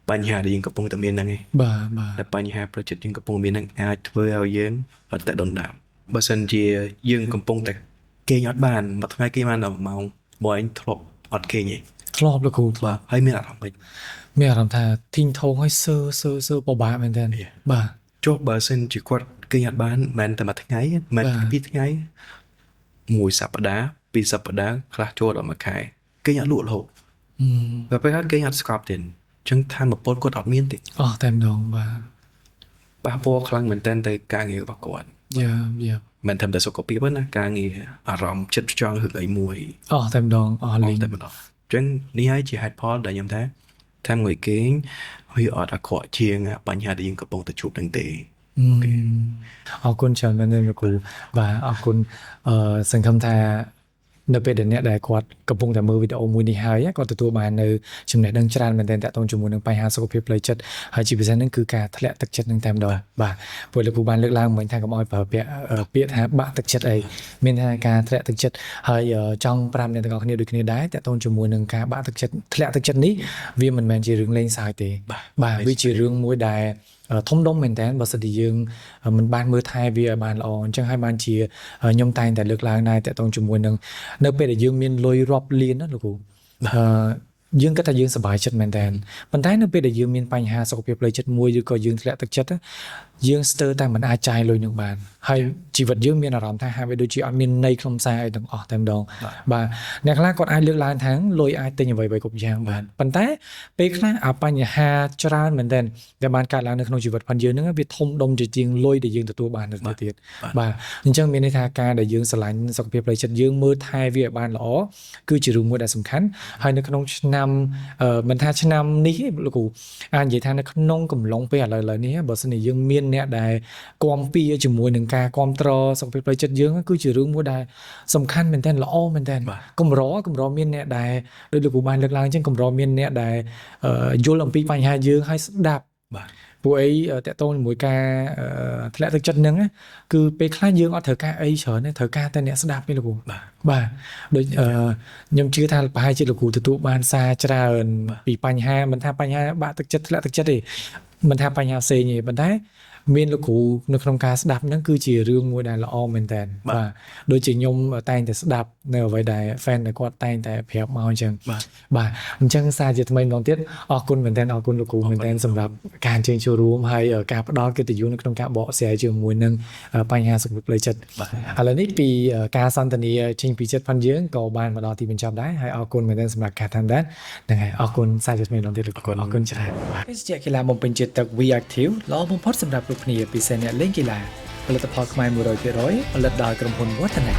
បញ្ហាដែលយើងកំពុងតែមានហ្នឹងឯង បាទបាទ តែបញ្ហាផ្លូវចិត្តយើងកំពុងមានហ្នឹងអាចធ្វើឲ្យយើងអត់តែដុនដាបបើសិនជាយើងកំពុងតែគេងអត់បានមួយថ្ងៃគេងបាន10ម៉ោងបើឯងធ្លាប់អត់គេងទេ ធ្លាប់លោកគ្រូធ្លាប់ ហើយមានអារម្មណ៍មិន មានអារម្មណ៍ថាធីងធងឲ្យសើពិបាកមែនតើបាទ ចុះបើសិនជាគាត់គេងអត់បានមិនតែមួយថ្ងៃមិនពីរថ្ងៃមួយសប្តាហ៍ពីរសប្តាហ៍ខ្លះចូលដល់មួយខែគេងអត់លក់រហូតតែពេលគាត់គេងអត់ស្កប់ទេអញ្ចឹងថាមកពលគាត់អត់មានទេ អស់តែម្ដងបាទ ប៉ះពាល់ខ្លាំងមែនទែនទៅការងាររបស់គាត់ យ៉ាយ៉ា ម មិនតែសុខភាពណាការងារអារម្មណ៍ចិត្តចង់ឬអីមួយ តែម្ដងលេង តែម្ដងចឹងនេះហើយជាហេតុផលដែលខ្ញុំថាងុយគេងវាអត់អាក្រក់ជាងបញ្ហាដែលយើងកំពុងតែជួបនឹងទេ អរគុណច្រើនមែនទេលោកគ្រូបាទអរគុណសង្ឃឹមថានៅពេលដែលអ្នកដែលគាត់កំពុងតែមើលវីដេអូមួយនេះហើយគាត់ទទួលបាននៅចំណេះដឹងច្រើនមែនទែនតាក់ទងជាមួយនឹងបញ្ហាសុខភាពផ្លូវចិត្តហើយជាពិសេសហ្នឹងគឺការធ្លាក់ទឹកចិត្តនឹងតែម្ដងបាទព្រោះលោកគ្រូបានលើកឡើងមិញថាកុំឲ្យប្រើពាក្យថាបាក់ទឹកចិត្តអីមានថាការធ្លាក់ទឹកចិត្តហើយចង់ប្រាប់អ្នកទាំងអស់គ្នាដូចគ្នាដែរតាក់ទងជាមួយនឹងការបាក់ទឹកចិត្តធ្លាក់ទឹកចិត្តនេះវាមិនមែនជារឿងលេងសើចទេបាទវាជារឿងមួយដែលធំដុំមែនតើបើសិនជាយើងមិនបានមើលថែវាឲ្យបានល្អអញ្ចឹងហើយបានជាខ្ញុំតែងតែលើកឡើងដែរតាក់ទងជាមួយនឹងនៅពេលដែលយើងមានលុយរាប់លានណាលោកគ្រូយើងគិតថាយើងសប្បាយចិត្តមែនតើប៉ុន្តែនៅពេលដែលយើងមានបញ្ហាសុខភាពផ្លូវចិត្តមួយឬក៏យើងធ្លាក់ទឹកចិត្តយើងស្ទើរតែមិនអាចចាយលុយនឹងបានហើយជីវិតយើងមានអារម្មណ៍ថាហាក់បីដូចជាអត់មានន័យក្នុងខ្សែអីទាំងអស់តែម្ដងបាទអ្នកខ្លះគាត់អាចលើកឡើងថាលុយអាចទិញអ្វីៗគ្រប់យ៉ាងបានប៉ុន្តែពេលខ្លះបញ្ហាច្រើនមែនទែនដែលបានកើតឡើងនៅក្នុងជីវិតផងយើងហ្នឹងវាធំដុំជាងលុយដែលយើងទទួលបានទៅទៀតបាទអញ្ចឹងមានន័យថាការដែលយើងស្រឡាញ់សុខភាពផ្លូវចិត្តយើងមើលថែវាឲ្យបានល្អគឺជារឿងមួយដែលសំខាន់ហើយនៅក្នុងឆ្នាំមិនថាឆ្នាំនេះទេលោកគ្រូអាចនិយាយថានៅក្នុងកំឡុងពេលឥឡូវនេះបើសិនជាយើងមានអ្នកដែលគាំពៀជាមួយនឹងការគាំទ្រសុខភាពផ្លូវចិត្តយើងគឺជារឿងមួយដែលសំខាន់មែនទែនល្អមែនទែនកម្រមានអ្នកដែលដោយលោកគ្រូបានលើកឡើងអញ្ចឹងកម្រមានអ្នកដែលយល់អំពីបញ្ហាយើងហើយស្ដាប់បាទពួកអីតកតងជាមួយការធ្លាក់ទឹកចិត្តហ្នឹងគឺពេលខ្លះយើងអត់ត្រូវការអីច្រើនទេត្រូវការតែអ្នកស្ដាប់ទេលោកគ្រូបាទដូចខ្ញុំជឿថាប្រហែលជាលោកគ្រូទទួលបានសារច្រើនពីបញ្ហាមិនថាបញ្ហាបាក់ទឹកចិត្តធ្លាក់ទឹកចិត្តទេមិនថាបញ្ហាផ្សេងទេប៉ុន្តែមានលោកគ្រូនៅក្នុងការស្ដាប់ហ្នឹងគឺជារឿងមួយដែលល្អមែនតើបាទដូចជាខ្ញុំតែងតែស្ដាប់នៅអ្វីដែល fan ដែលគាត់តែងតែប្រាប់មកអញ្ចឹងបាទអញ្ចឹងសារជាថ្មីម្ដងទៀតអរគុណមែនតើអរគុណលោកគ្រូមែនតើសម្រាប់ការអញ្ជើញចូលរួមហើយការផ្ដល់កិត្តិយសនៅក្នុងការបកស្រាយជាមួយនឹងបញ្ហាសុខភាពផ្លូវចិត្តឥឡូវនេះពីការសន្ទនាចេញពីចិត្តផងយើងក៏បានមកដល់ទីបញ្ចប់ដែរហើយអរគុណមែនតើសម្រាប់ការតាមដានហ្នឹងហើយអរគុណសារជាថ្មីម្ដងទៀតលោកគ្រូអរគុណច្រើនបេសកកីឡាបំពេញចិត្តទឹក We Active ល្អបំផុតសម្រាប់លោកគ្នាពិសេសអ្នកលេងកីឡាផលិតផលខ្មែរ 100% ផលិតដោយក្រុមហ៊ុនវឌ្ឍនៈ